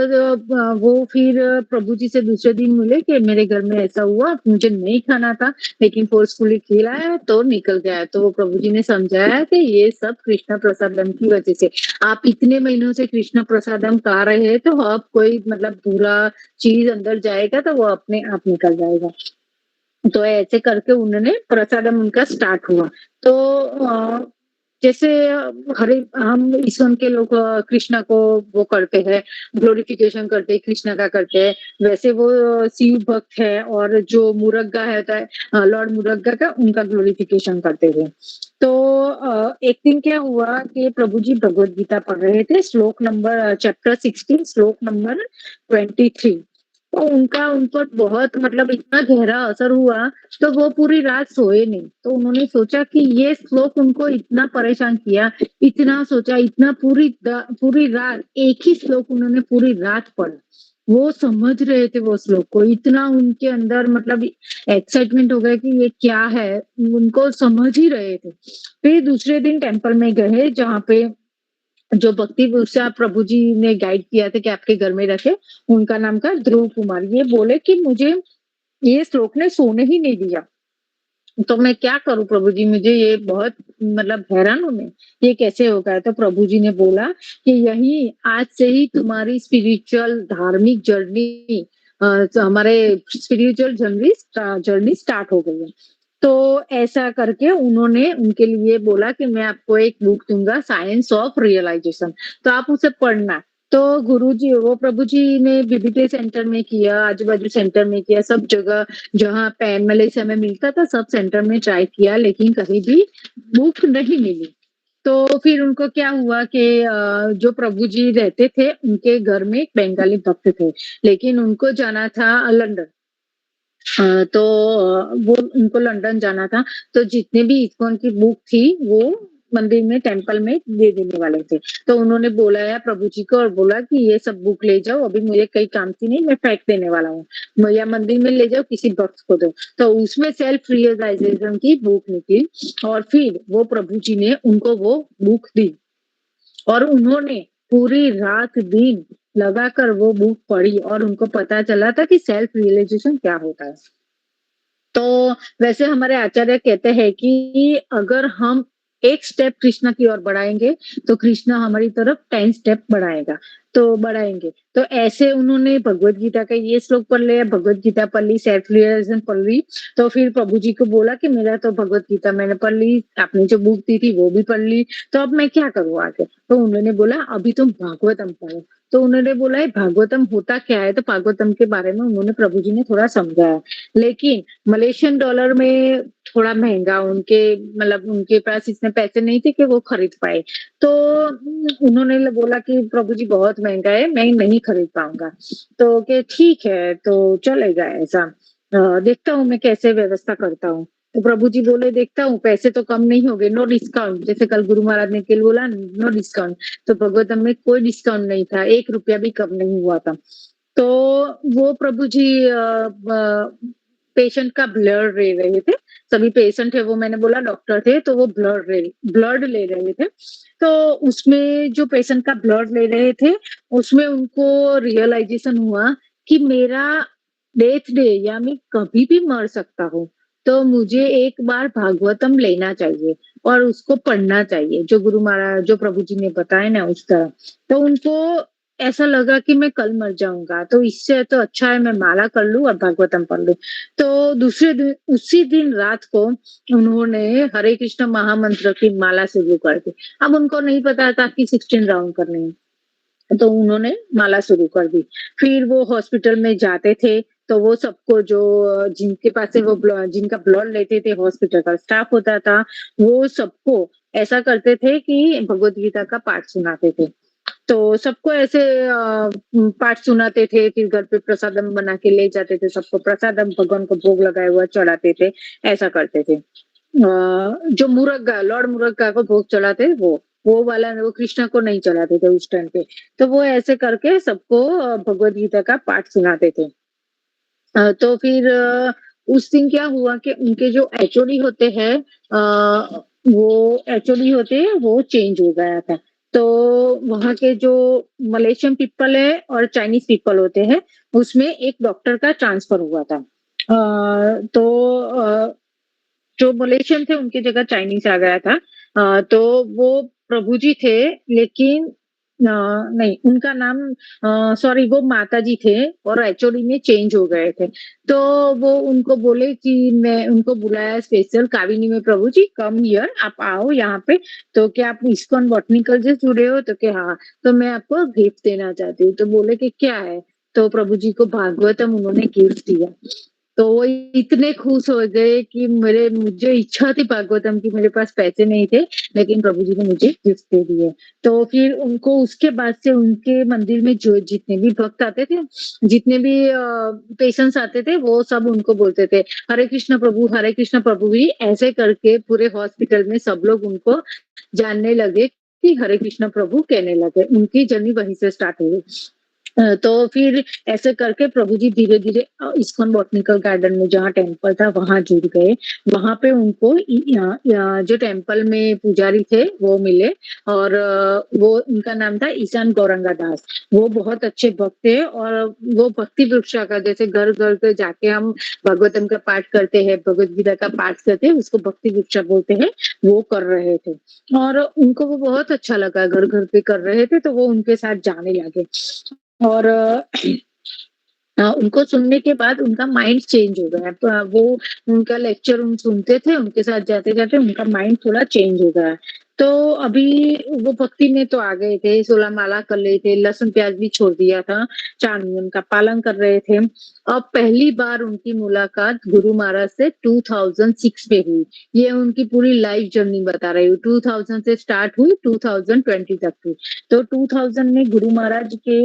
वो फिर प्रभु जी से दूसरे दिन मिले कि मेरे घर में ऐसा हुआ, मुझे नहीं खाना था, लेकिन फोर्सफुली खिलाया तो निकल गया। तो वो प्रभु जी ने समझाया कि ये सब कृष्ण प्रसादम की वजह से। आप इतने महीनों से कृष्ण प्रसादम खा रहे हैं, तो अब कोई मतलब बुरा चीज़ अंदर जाएगा तो वो अपने आप निकल जाएगा। तो ऐसे करके उन्होंने प्रसादम उनका स्टार्ट हुआ। तो जैसे हरे हम ईस्कॉन के लोग कृष्णा को वो करते हैं, ग्लोरिफिकेशन करते हैं, कृष्णा का करते हैं। वैसे वो शिव भक्त है और जो मुरग्गा है होता है लॉर्ड मुरग्गा का उनका ग्लोरिफिकेशन करते थे। तो एक दिन क्या हुआ कि प्रभु जी भगवत गीता पढ़ रहे थे, श्लोक नंबर चैप्टर 16 श्लोक नंबर 23। तो उनका उन पर बहुत मतलब इतना गहरा असर हुआ, तो वो पूरी रात सोए नहीं। तो उन्होंने सोचा कि ये श्लोक उनको इतना परेशान किया, इतना सोचा, इतना पूरी रात एक ही श्लोक उन्होंने पूरी रात पढ़ा। वो समझ रहे थे वो श्लोक को, इतना उनके अंदर मतलब एक्साइटमेंट हो गया कि ये क्या है, उनको समझ ही रहे थे। फिर दूसरे दिन टेम्पल में गए जहाँ पे जो भक्ति विरसा प्रभु जी ने गाइड किया था कि आपके घर में रखे, उनका नाम था ध्रुव कुमार। ये बोले कि मुझे ये श्लोक ने सोने ही नहीं दिया, तो मैं क्या करूं प्रभु जी, मुझे ये बहुत मतलब हैरान हूं मैं, ये कैसे होगा। तो प्रभु जी ने बोला कि यही आज से ही तुम्हारी स्पिरिचुअल धार्मिक जर्नी हमारे स्पिरिचुअल जर्नी जर्नी स्टार्ट हो गई है। तो ऐसा करके उन्होंने उनके लिए बोला कि मैं आपको एक बुक दूंगा, साइंस ऑफ रियलाइजेशन, तो आप उसे पढ़ना। तो गुरुजी वो प्रभु जी ने बीबीटी सेंटर में किया, आजू-बाजू सेंटर में किया, सब जगह जहाँ पैन मलेशिया में मिलता था सब सेंटर में ट्राई किया, लेकिन कहीं भी बुक नहीं मिली। तो फिर उनको क्या हुआ कि जो प्रभु जी रहते थे उनके घर में एक बंगाली भक्त थे, लेकिन उनको जाना था लंदन। तो वो उनको लंदन जाना था, तो जितने भी इस्कॉन की बुक थी वो मंदिर में टेम्पल में दे देने वाले थे। तो उन्होंने बुलाया प्रभु जी को और बोला कि ये सब बुक ले जाओ, अभी मुझे कहीं काम की नहीं, मैं फेंक देने वाला हूँ, या मंदिर में ले जाओ किसी भक्त को दो। तो उसमें सेल्फ रियलाइजेशन की बुक निकली और फिर वो प्रभु जी ने उनको वो बुक दी और उन्होंने पूरी रात दिन लगाकर वो बुक पढ़ी और उनको पता चला था कि सेल्फ रियलाइजेशन क्या होता है। तो वैसे हमारे आचार्य कहते हैं कि अगर हम एक स्टेप कृष्णा की ओर बढ़ाएंगे तो कृष्णा हमारी तरफ 10 स्टेप बढ़ाएंगे। तो ऐसे उन्होंने भगवत गीता का ये श्लोक पढ़ लिया, भगवत गीता पढ़ ली, सेल्फ रियलाइजेशन पढ़ ली। तो फिर प्रभु जी को बोला कि मेरा तो भगवत गीता मैंने पढ़ ली, आपने जो बुक दी थी वो भी पढ़ ली, तो अब मैं क्या करूँ आगे। तो उन्होंने बोला अभी तुम भागवतम पढ़ो। तो उन्होंने बोला ये भागवतम होता क्या है, तो भागवतम के बारे में उन्होंने प्रभु जी ने थोड़ा समझाया, लेकिन मलेशियन डॉलर में थोड़ा महंगा, उनके मतलब उनके पास इतने पैसे नहीं थे कि वो खरीद पाए। तो उन्होंने बोला कि प्रभु जी बहुत महंगा है, मैं नहीं खरीद पाऊंगा। तो कि ठीक है तो चलेगा ऐसा, देखता हूँ मैं कैसे व्यवस्था करता हूँ। तो प्रभु जी बोले देखता हूँ, पैसे तो कम नहीं हो गए, नो डिस्काउंट, जैसे कल गुरु महाराज ने कल बोला नो डिस्काउंट। तो भगवतम में कोई डिस्काउंट नहीं था, 1 रुपया भी कम नहीं हुआ था। तो वो प्रभु जी पेशेंट का ब्लड ले रहे थे, सभी पेशेंट है, वो मैंने बोला डॉक्टर थे, तो वो ब्लड ले रहे थे। तो उसमें जो पेशेंट का ब्लड ले रहे थे उसमें उनको रियलाइजेशन हुआ कि मेरा डेथ डे या मैं कभी भी मर सकता हूँ, तो मुझे एक बार भागवतम लेना चाहिए और उसको पढ़ना चाहिए, जो गुरु महाराज जो प्रभु जी ने बताया ना उस तरह। तो उनको ऐसा लगा कि मैं कल मर जाऊंगा, तो इससे तो अच्छा है मैं माला कर लूं और भागवतम पढ़ लूं। तो दूसरे दिन उसी दिन रात को उन्होंने हरे कृष्ण महामंत्र की माला शुरू कर दी। अब उनको नहीं पता था कि 16 राउंड करने हैं, तो उन्होंने माला शुरू कर दी। फिर वो हॉस्पिटल में जाते थे, तो वो सबको जो जिनके पास से वो जिनका ब्लड लेते थे, हॉस्पिटल का स्टाफ होता था, वो सबको ऐसा करते थे कि भगवत गीता का पाठ सुनाते थे। तो सबको ऐसे पाठ सुनाते थे, फिर घर पे प्रसादम बना के ले जाते थे, सबको प्रसादम भगवान को भोग लगाया हुआ चढ़ाते थे, ऐसा करते थे। जो मुरग्गा लॉर्ड मुरग्गा को भोग चढ़ाते वो वो वाला वो कृष्णा को नहीं चलाते थे उस टाइम पे। तो वो ऐसे करके सबको भगवद गीता का पाठ सुनाते थे। तो फिर उस दिन क्या हुआ कि उनके जो एचओडी होते हैं वो एचओडी होते हैं वो चेंज हो गया था। तो वहाँ के जो मलेशियन पीपल है और चाइनीज पीपल होते हैं उसमें एक डॉक्टर का ट्रांसफर हुआ था। तो जो मलेशियन थे उनकी जगह चाइनीज आ गया था। तो वो प्रभु जी थे लेकिन नहीं उनका नाम सॉरी वो माता जी थे और एचओडी में चेंज हो गए थे। तो वो उनको बोले कि मैं उनको बुलाया स्पेशल काविनी में प्रभु जी कम हियर आप आओ यहाँ पे। तो क्या आप इस्कॉन बॉटनिकल से जुड़े हो तो क्या हाँ। तो मैं आपको गिफ्ट देना चाहती हूँ तो बोले कि क्या है। तो प्रभु जी को भागवतम उन्होंने गिफ्ट दिया। तो वो इतने खुश हो गए कि मेरे मुझे इच्छा थी भागवतम की मेरे पास पैसे नहीं थे लेकिन प्रभु जी ने मुझे गिफ्ट दे दिए। तो फिर उनको उसके बाद से उनके मंदिर में जो जितने भी भक्त आते थे जितने भी पेशेंट्स आते थे वो सब उनको बोलते थे हरे कृष्ण प्रभु भी ऐसे करके पूरे हॉस्पिटल में सब लोग उनको जानने लगे कि हरे कृष्ण प्रभु कहने लगे उनकी जर्नी वहीं से स्टार्ट हुई। तो फिर ऐसे करके प्रभु जी धीरे धीरे इस्कॉन बॉटनिकल गार्डन में जहाँ टेम्पल था वहां जुड़ गए। वहां पे उनको जो टेम्पल में पुजारी थे वो मिले और वो उनका नाम था ईशान गौरंगा दास। वो बहुत अच्छे भक्त थे और वो भक्ति वृक्षा का जैसे घर घर पे जाके हम भागवतम का पाठ करते हैं भगवद गीता का पाठ करते हैं उसको भक्ति वृक्षा बोलते हैं। वो कर रहे थे और उनको वो बहुत अच्छा लगा घर घर पे कर रहे थे तो वो उनके साथ जाने लगे। और उनको सुनने के बाद उनका माइंड चेंज हो गया। तो वो उनका लेक्चर उन सुनते थे उनके साथ जाते जाते उनका माइंड थोड़ा चेंज हो गया। तो अभी वो भक्ति में तो आ गए थे 16 माला कर रहे थे लहसुन प्याज भी छोड़ दिया था 4 नियम का पालन कर रहे थे। अब पहली बार उनकी मुलाकात गुरु महाराज से 2006 में हुई। ये उनकी पूरी लाइफ जर्नी बता रही हूँ 2000 से स्टार्ट हुई 2020 तक हुई। तो 2000 में गुरु महाराज के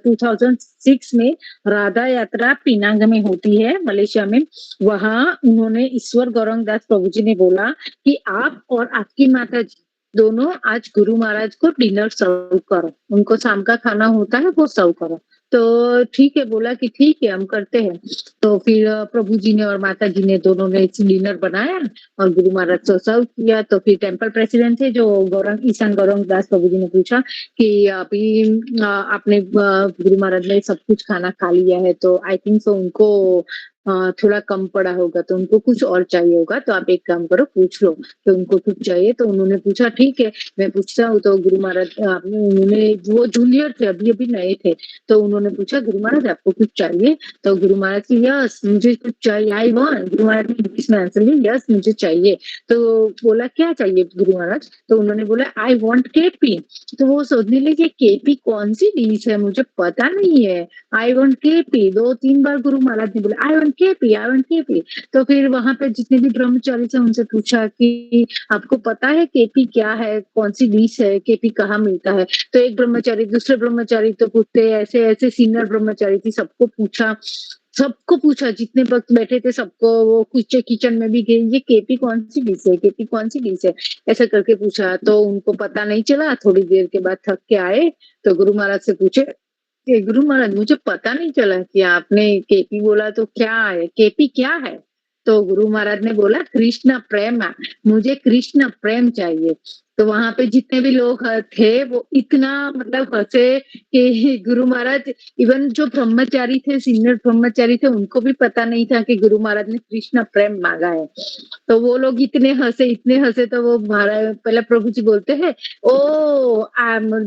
2006 में राधा यात्रा पिनांग में होती है मलेशिया में। वहां उन्होंने ईश्वर गौरंग दास प्रभु जी ने बोला कि आप और आपकी माता जी दोनों आज गुरु महाराज को डिनर सर्व करो उनको शाम का खाना होता है वो सर्व करो। तो ठीक है बोला कि ठीक है हम करते हैं। तो फिर प्रभु जी ने और माता जी ने दोनों ने डिनर बनाया और गुरु महाराज को सर्व किया। तो फिर टेम्पल प्रेसिडेंट थे जो गौरंग ईशान गौरंग दास प्रभु जी ने पूछा कि अभी आपने गुरु महाराज ने सब कुछ खाना खा लिया है तो आई थिंक सो उनको थोड़ा कम पड़ा होगा तो उनको कुछ और चाहिए होगा तो आप एक काम करो पूछ लो कि उनको कुछ चाहिए। तो उन्होंने पूछा ठीक है मैं पूछता हूँ। तो गुरु महाराज आपने उन्होंने वो जूनियर थे अभी अभी नए थे तो उन्होंने पूछा गुरु महाराज आपको कुछ चाहिए। तो गुरु महाराज की यस मुझे कुछ चाहिए आई वांट गुरु महाराज ने इंग्लिश में आंसर दिया यस मुझे चाहिए। तो बोला क्या चाहिए गुरु महाराज। तो उन्होंने बोला आई वांट केपी। तो वो सोचने लगे केपी कौन सी डिश है मुझे पता नहीं है। आई वांट केपी 2-3 बार गुरु महाराज ने बोला I want KP I want KP. तो फिर वहां पे जितने भी ब्रह्मचारी थे उनसे पूछा कि आपको पता है केपी क्या है कौन सी डिश है केपी कहाँ मिलता है। तो एक ब्रह्मचारी दूसरे ब्रह्मचारी तो पूछते ऐसे ऐसे सीनियर ब्रह्मचारी थी सबको पूछा जितने वक्त बैठे थे सबको वो कुछ किचन में भी गए ये केपी कौन सी डिश है केपी कौन सी डिश है ऐसा करके पूछा। तो उनको पता नहीं चला थोड़ी देर के बाद थक के आए तो गुरु महाराज से पूछे कि गुरु महाराज मुझे पता नहीं चला कि आपने केपी बोला तो क्या है केपी क्या है। तो गुरु महाराज ने बोला कृष्ण प्रेम मुझे कृष्ण प्रेम चाहिए। तो वहां पे जितने भी लोग थे वो इतना मतलब हंसे कि गुरु महाराज इवन जो ब्रह्मचारी थे सीनियर ब्रह्मचारी थे उनको भी पता नहीं था कि गुरु महाराज ने कृष्ण प्रेम मांगा है। तो वो लोग इतने हंसे तो वो महाराज पहले प्रभु जी बोलते हैं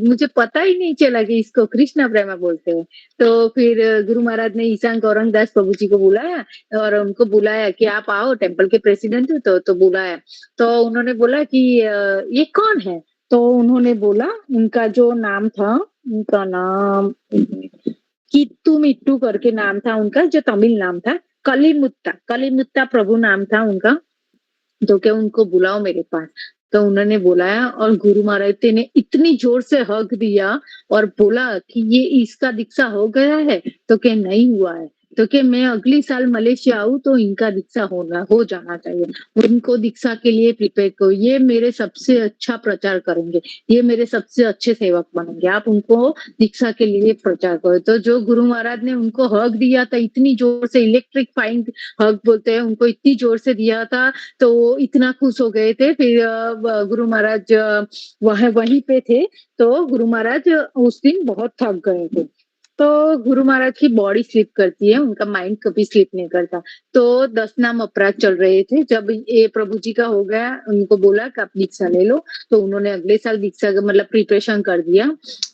मुझे पता ही नहीं चला कि इसको कृष्ण प्रेमा बोलते हैं। तो फिर गुरु महाराज ने ईशान गौरंग दास प्रभु जी को बुलाया और उनको बुलाया कि आप आओ टेम्पल के प्रेसिडेंट हो तो बुलाया। तो उन्होंने बोला कि ये कौन है। तो उन्होंने बोला उनका जो नाम था उनका नाम कित्तू मिट्टू करके नाम था उनका जो तमिल नाम था कलीमुत्ता प्रभु नाम था उनका। तो क्या उनको बुलाओ मेरे पास। तो उन्होंने बुलाया और गुरु महाराज ने इतनी जोर से हक दिया और बोला कि ये इसका दीक्षा हो गया है। तो क्या नहीं हुआ है तो कि मैं अगले साल मलेशिया आऊँ तो इनका दीक्षा हो जाना चाहिए। उनको दीक्षा के लिए प्रिपेयर करो, ये मेरे सबसे अच्छा प्रचार करेंगे, ये मेरे सबसे अच्छे सेवक बनेंगे, आप उनको दीक्षा के लिए प्रचार करो। तो जो गुरु महाराज ने उनको हग दिया था, इतनी जोर से इलेक्ट्रिफाइंग हग बोलते हैं, उनको इतनी जोर से दिया था, तो वो इतना खुश हो गए थे। फिर गुरु महाराज वहीं पे थे, तो गुरु महाराज उस दिन बहुत थक गए थे। तो गुरु महाराज की बॉडी स्लीप करती है, उनका माइंड कभी स्लीप नहीं करता। तो 10 नाम अपराध चल रहे थे, जब ये प्रभु जी का हो गया, उनको बोला कि आप दीक्षा ले लो, तो उन्होंने अगले साल दीक्षा का मतलब प्रिपरेशन कर दिया।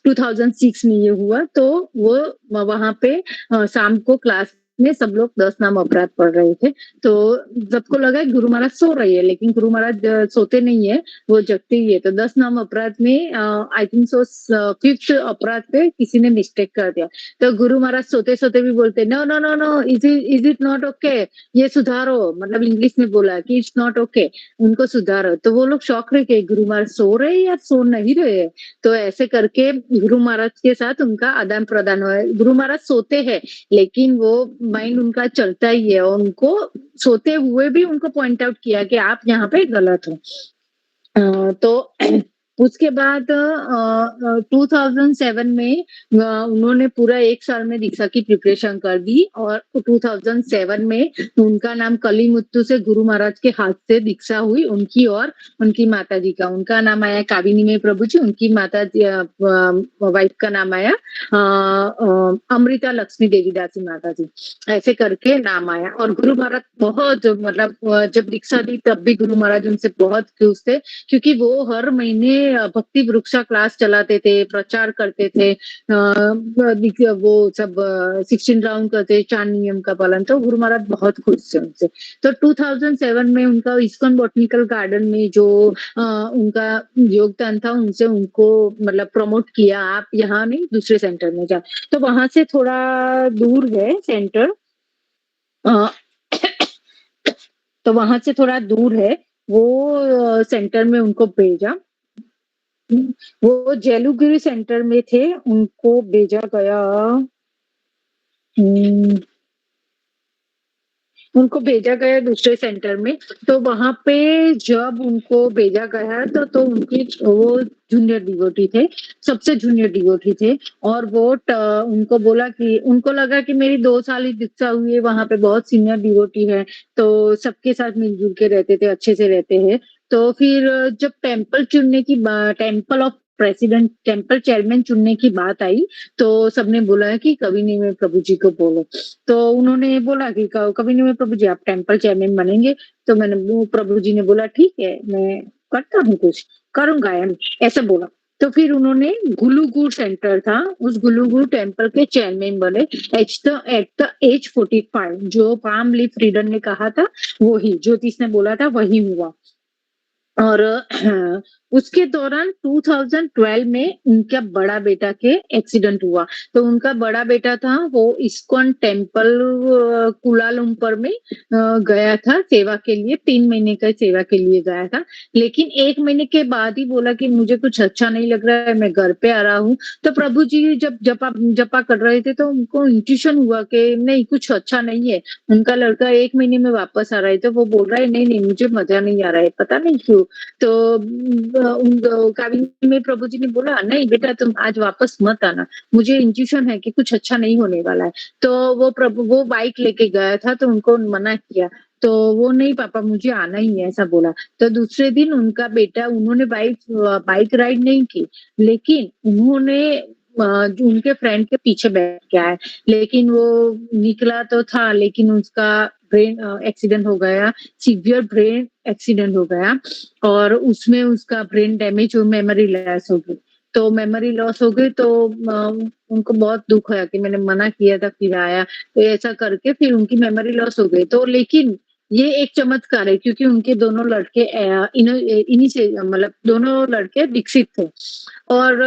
2006 में ये हुआ, तो वो वहां पे शाम को क्लास में सब लोग 10 नाम अपराध पढ़ रहे थे। तो सबको लगा कि गुरु महाराज सो रही है, लेकिन गुरु महाराज सोते नहीं है, वो जगते ही है। तो 10 नाम अपराध में आई थिंक सो 5th अपराध पे किसी ने मिस्टेक कर दिया। तो गुरु महाराज सोते सोते भी बोलते, no no no no, is it not okay, ये सुधारो, मतलब इंग्लिश में बोला कि इट्स नॉट ओके, उनको सुधारो। तो वो लोग शौक रहे कि गुरु महाराज सो रहे हैं या सो नहीं रहे हैं। तो ऐसे करके गुरु महाराज के साथ उनका आदान प्रदान हुआ है। गुरु महाराज सोते हैं, लेकिन वो माइंड उनका चलता ही है, और उनको सोते हुए भी उनको पॉइंट आउट किया कि आप यहाँ पे गलत हो। तो उसके बाद 2007 में उन्होंने पूरा 1 साल में दीक्षा की प्रिपरेशन कर दी, और 2007 में उनका नाम कलीमुत्तु से गुरु महाराज के हाथ से दीक्षा हुई, उनकी और उनकी माता जी का। उनका नाम आया काविनी प्रभु जी, उनकी माता वाइफ का नाम आया अमृता लक्ष्मी देवीदासी माता जी, ऐसे करके नाम आया। और गुरु महाराज बहुत मतलब जब दीक्षा दी तब भी गुरु महाराज उनसे बहुत खुश थे, क्योंकि वो हर महीने भक्ति वृक्षा क्लास चलाते थे, प्रचार करते थे, वो सब 16 राउंड करते, 4 नियम का पालन। तो गुरु महाराज बहुत खुश थे उनसे। तो 2007 में उनका इस्कॉन बॉटनिकल गार्डन में जो उनका योगदान था, उनसे उनको मतलब प्रमोट किया, आप यहाँ नहीं दूसरे सेंटर में जाओ। तो वहां से थोड़ा दूर है सेंटर, तो वहां से थोड़ा दूर है, वो सेंटर में उनको भेजा। वो जेलुगिरी सेंटर में थे, उनको भेजा गया। उनको भेजा गया दूसरे सेंटर में। तो वहां पे जब उनको भेजा गया तो उनकी वो जूनियर डिवोटी थे, सबसे जूनियर डिवोटी थे। और वो उनको बोला कि उनको लगा कि मेरी 2 साल ही दीक्षा हुई है, वहां पे बहुत सीनियर डिवोटी है, तो सबके साथ मिलजुल के रहते थे, अच्छे से रहते हैं। तो फिर जब टेम्पल चुनने की temple of president, temple chairman चुनने की बात आई, तो सबने बोला कि कविनी में प्रभु जी को बोलो। तो उन्होंने बोला कि कविनी में प्रभु जी आप टेम्पल चेयरमैन बनेंगे। तो मैंने प्रभु जी ने बोला ठीक है, मैं करता हूँ, कुछ करूंगा एम, ऐसा बोला। तो फिर उन्होंने गुलुगुर सेंटर था, उस गुलुगुर टेम्पल के चेयरमैन बने एट द एज 45। जो पाम लीफ रीडर ने कहा था वही, ज्योतिष ने बोला था वही हुआ। और उसके दौरान 2012 में उनका बड़ा बेटा के एक्सीडेंट हुआ। तो उनका बड़ा बेटा था, वो इस्कॉन टेम्पल कुलालुम्पर में गया था सेवा के लिए, 3 महीने का सेवा के लिए गया था। लेकिन 1 महीने के बाद ही बोला कि मुझे कुछ अच्छा नहीं लग रहा है, मैं घर पे आ रहा हूँ। तो प्रभु जी जब जपा कर रहे थे, तो उनको इंट्यूशन हुआ कि नहीं, कुछ अच्छा नहीं है। उनका लड़का 1 महीने में वापस आ रहा है, तो वो बोल रहा है नहीं नहीं, मुझे मजा नहीं आ रहा है, पता नहीं क्यों। तो काविनी में प्रभु जी ने बोला नहीं बेटा, तुम आज वापस मत आना, मुझे इंट्यूशन है कि कुछ अच्छा नहीं होने वाला है। तो वो बाइक लेके गया था, तो उनको मना किया। तो वो नहीं पापा, मुझे आना ही है, ऐसा बोला। तो दूसरे दिन उनका बेटा, उन्होंने बाइक राइड नहीं की, लेकिन उन्होंने उनके फ्रेंड के पीछे बैठ के आए। लेकिन वो निकला तो था, लेकिन उसका ब्रेन एक्सीडेंट हो गया, सीवियर ब्रेन एक्सीडेंट हो गया। और उसमें उसका ब्रेन डैमेज और मेमोरी लॉस हो गई। तो मेमोरी लॉस हो गई, तो उनको बहुत दुख है कि मैंने मना किया था फिर आया। तो ऐसा करके फिर उनकी मेमोरी लॉस हो गई। तो लेकिन ये एक चमत्कार है, क्योंकि उनके दोनों लड़के इन्हीं से मतलब दोनों लड़के विकसित थे। और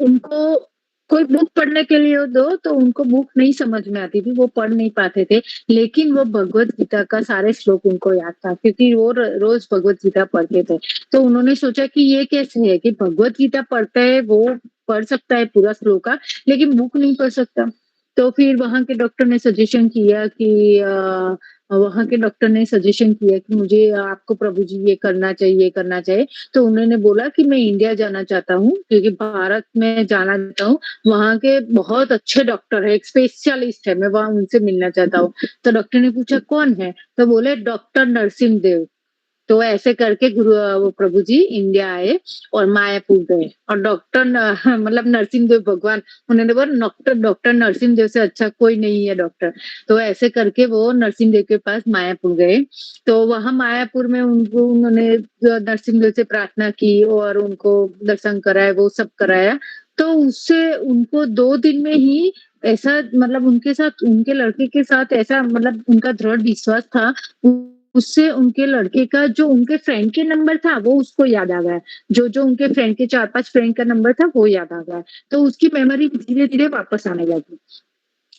उनको कोई बुक पढ़ने के लिए दो तो उनको बुक नहीं समझ में आती थी, वो पढ़ नहीं पाते थे। लेकिन वो भगवत गीता का सारे श्लोक उनको याद था, क्योंकि वो रोज भगवत गीता पढ़ते थे। तो उन्होंने सोचा कि ये कैसे है कि भगवत गीता पढ़ता है, वो पढ़ सकता है पूरा श्लोका, लेकिन बुक नहीं पढ़ सकता। तो फिर वहाँ के डॉक्टर ने सजेशन किया कि वहाँ के डॉक्टर ने सजेशन किया कि मुझे आपको प्रभु जी ये करना चाहिए, ये करना चाहिए। तो उन्होंने बोला कि मैं इंडिया जाना चाहता हूँ क्योंकि भारत में जाना चाहता हूँ, वहाँ के बहुत अच्छे डॉक्टर है, एक स्पेशलिस्ट है, मैं वहाँ उनसे मिलना चाहता हूँ। तो डॉक्टर ने पूछा कौन है? तो बोले डॉक्टर नरसिम्हा देव। तो ऐसे करके वो प्रभु जी इंडिया आए और मायापुर गए और डॉक्टर मतलब नरसिम्हा देव भगवान, उन्होंने बोला डॉक्टर डॉक्टर नरसिम्हा देव से अच्छा कोई नहीं है डॉक्टर। तो ऐसे करके वो नरसिम्हा देव के पास मायापुर गए। तो वहां मायापुर में उनको उन्होंने नरसिम्हा देव से प्रार्थना की और उनको दर्शन कराए, वो सब कराया। तो उससे उनको 2 दिन में ही ऐसा मतलब उनके साथ उनके लड़के के साथ ऐसा मतलब उनका दृढ़ विश्वास था, उससे उनके लड़के का जो उनके फ्रेंड के नंबर था वो उसको याद आ गया। जो उनके फ्रेंड के 4-5 फ्रेंड का नंबर था वो याद आ गया। तो उसकी मेमोरी धीरे-धीरे वापस आने लगी।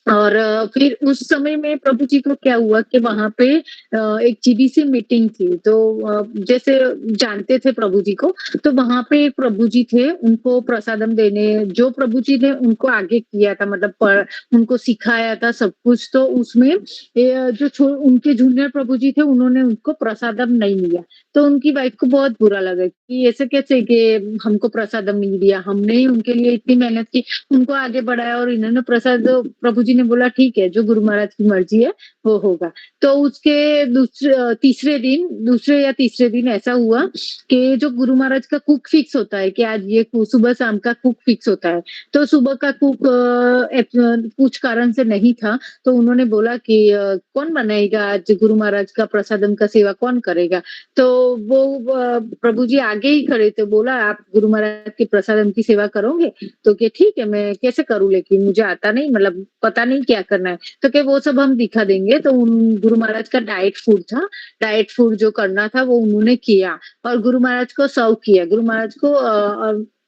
और फिर उस समय में प्रभु जी को क्या हुआ कि वहाँ पे एक जीबीसी मीटिंग थी। तो जैसे जानते थे प्रभु जी को, तो वहाँ पे एक प्रभु जी थे, उनको प्रसादम देने जो प्रभु जी ने उनको आगे किया था मतलब उनको सिखाया था सब कुछ। तो उसमें उनके जूनियर प्रभु जी थे, उन्होंने उनको प्रसादम नहीं लिया। तो उनकी वाइफ को बहुत बुरा लगा कि ऐसे कैसे कि हमको प्रसादम नहीं दिया, हमने ही उनके लिए इतनी मेहनत की, उनको आगे बढ़ाया और इन्होंने प्रसाद प्रभु जी ने बोला ठीक है जो गुरु महाराज की मर्जी है वो होगा। तो उसके दूसरे या तीसरे दिन ऐसा हुआ कि जो गुरु महाराज का कुक फिक्स होता है कि आज ये सुबह शाम का कुक फिक्स होता है। तो सुबह का कुक कुछ कारण से नहीं था। तो उन्होंने बोला कि कौन बनाएगा आज गुरु महाराज का प्रसादम का सेवा कौन करेगा? तो वो प्रभु जी आगे ही खड़े थे, बोला आप गुरु महाराज के प्रसादम की सेवा करोगे? तो कि ठीक है मैं कैसे करूँ, लेकिन मुझे आता नहीं, मतलब पता नहीं क्या करना है। तो कि वो सब हम दिखा देंगे। तो उन गुरु महाराज का डाइट फूड था, डाइट फूड जो करना था वो उन्होंने किया और गुरु महाराज को सर्व किया, गुरु महाराज को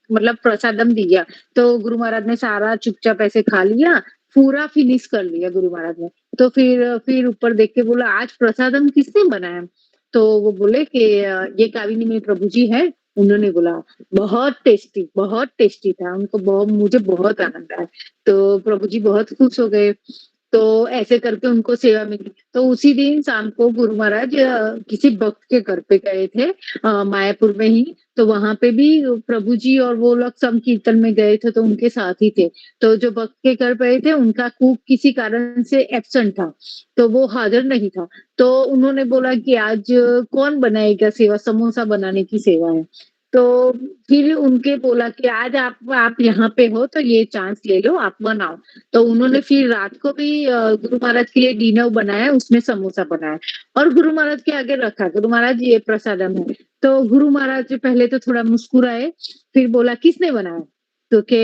मतलब प्रसादम दिया। तो गुरु महाराज ने सारा चुपचाप ऐसे खा लिया, पूरा फिनिश कर लिया गुरु महाराज ने। तो फिर ऊपर देख के बोला आज प्रसादम किसने बनाया? तो वो बोले कि ये काविनी में प्रभु जी है। उन्होंने बोला बहुत टेस्टी था, उनको बहुत मुझे बहुत आनंद आया। तो प्रभु जी बहुत खुश हो गए। तो ऐसे करके उनको सेवा मिली। तो उसी दिन शाम को गुरु महाराज किसी भक्त के घर पे गए थे मायापुर में ही। तो वहां पे भी प्रभु जी और वो लोग संकीर्तन में गए थे तो उनके साथ ही थे। तो जो भक्त के घर पे थे उनका कुक किसी कारण से एब्सेंट था, तो वो हाजिर नहीं था। तो उन्होंने बोला कि आज कौन बनाएगा सेवा, समोसा बनाने की सेवा है। तो फिर उनके बोला कि आज आप यहाँ पे हो तो ये चांस ले लो, आप बनाओ। तो उन्होंने फिर रात को भी गुरु महाराज के लिए डिनर बनाया, उसमें समोसा बनाया और गुरु महाराज के आगे रखा, गुरु महाराज ये प्रसादम है। तो गुरु महाराज पहले तो थोड़ा मुस्कुराए, फिर बोला किसने बनाया? तो के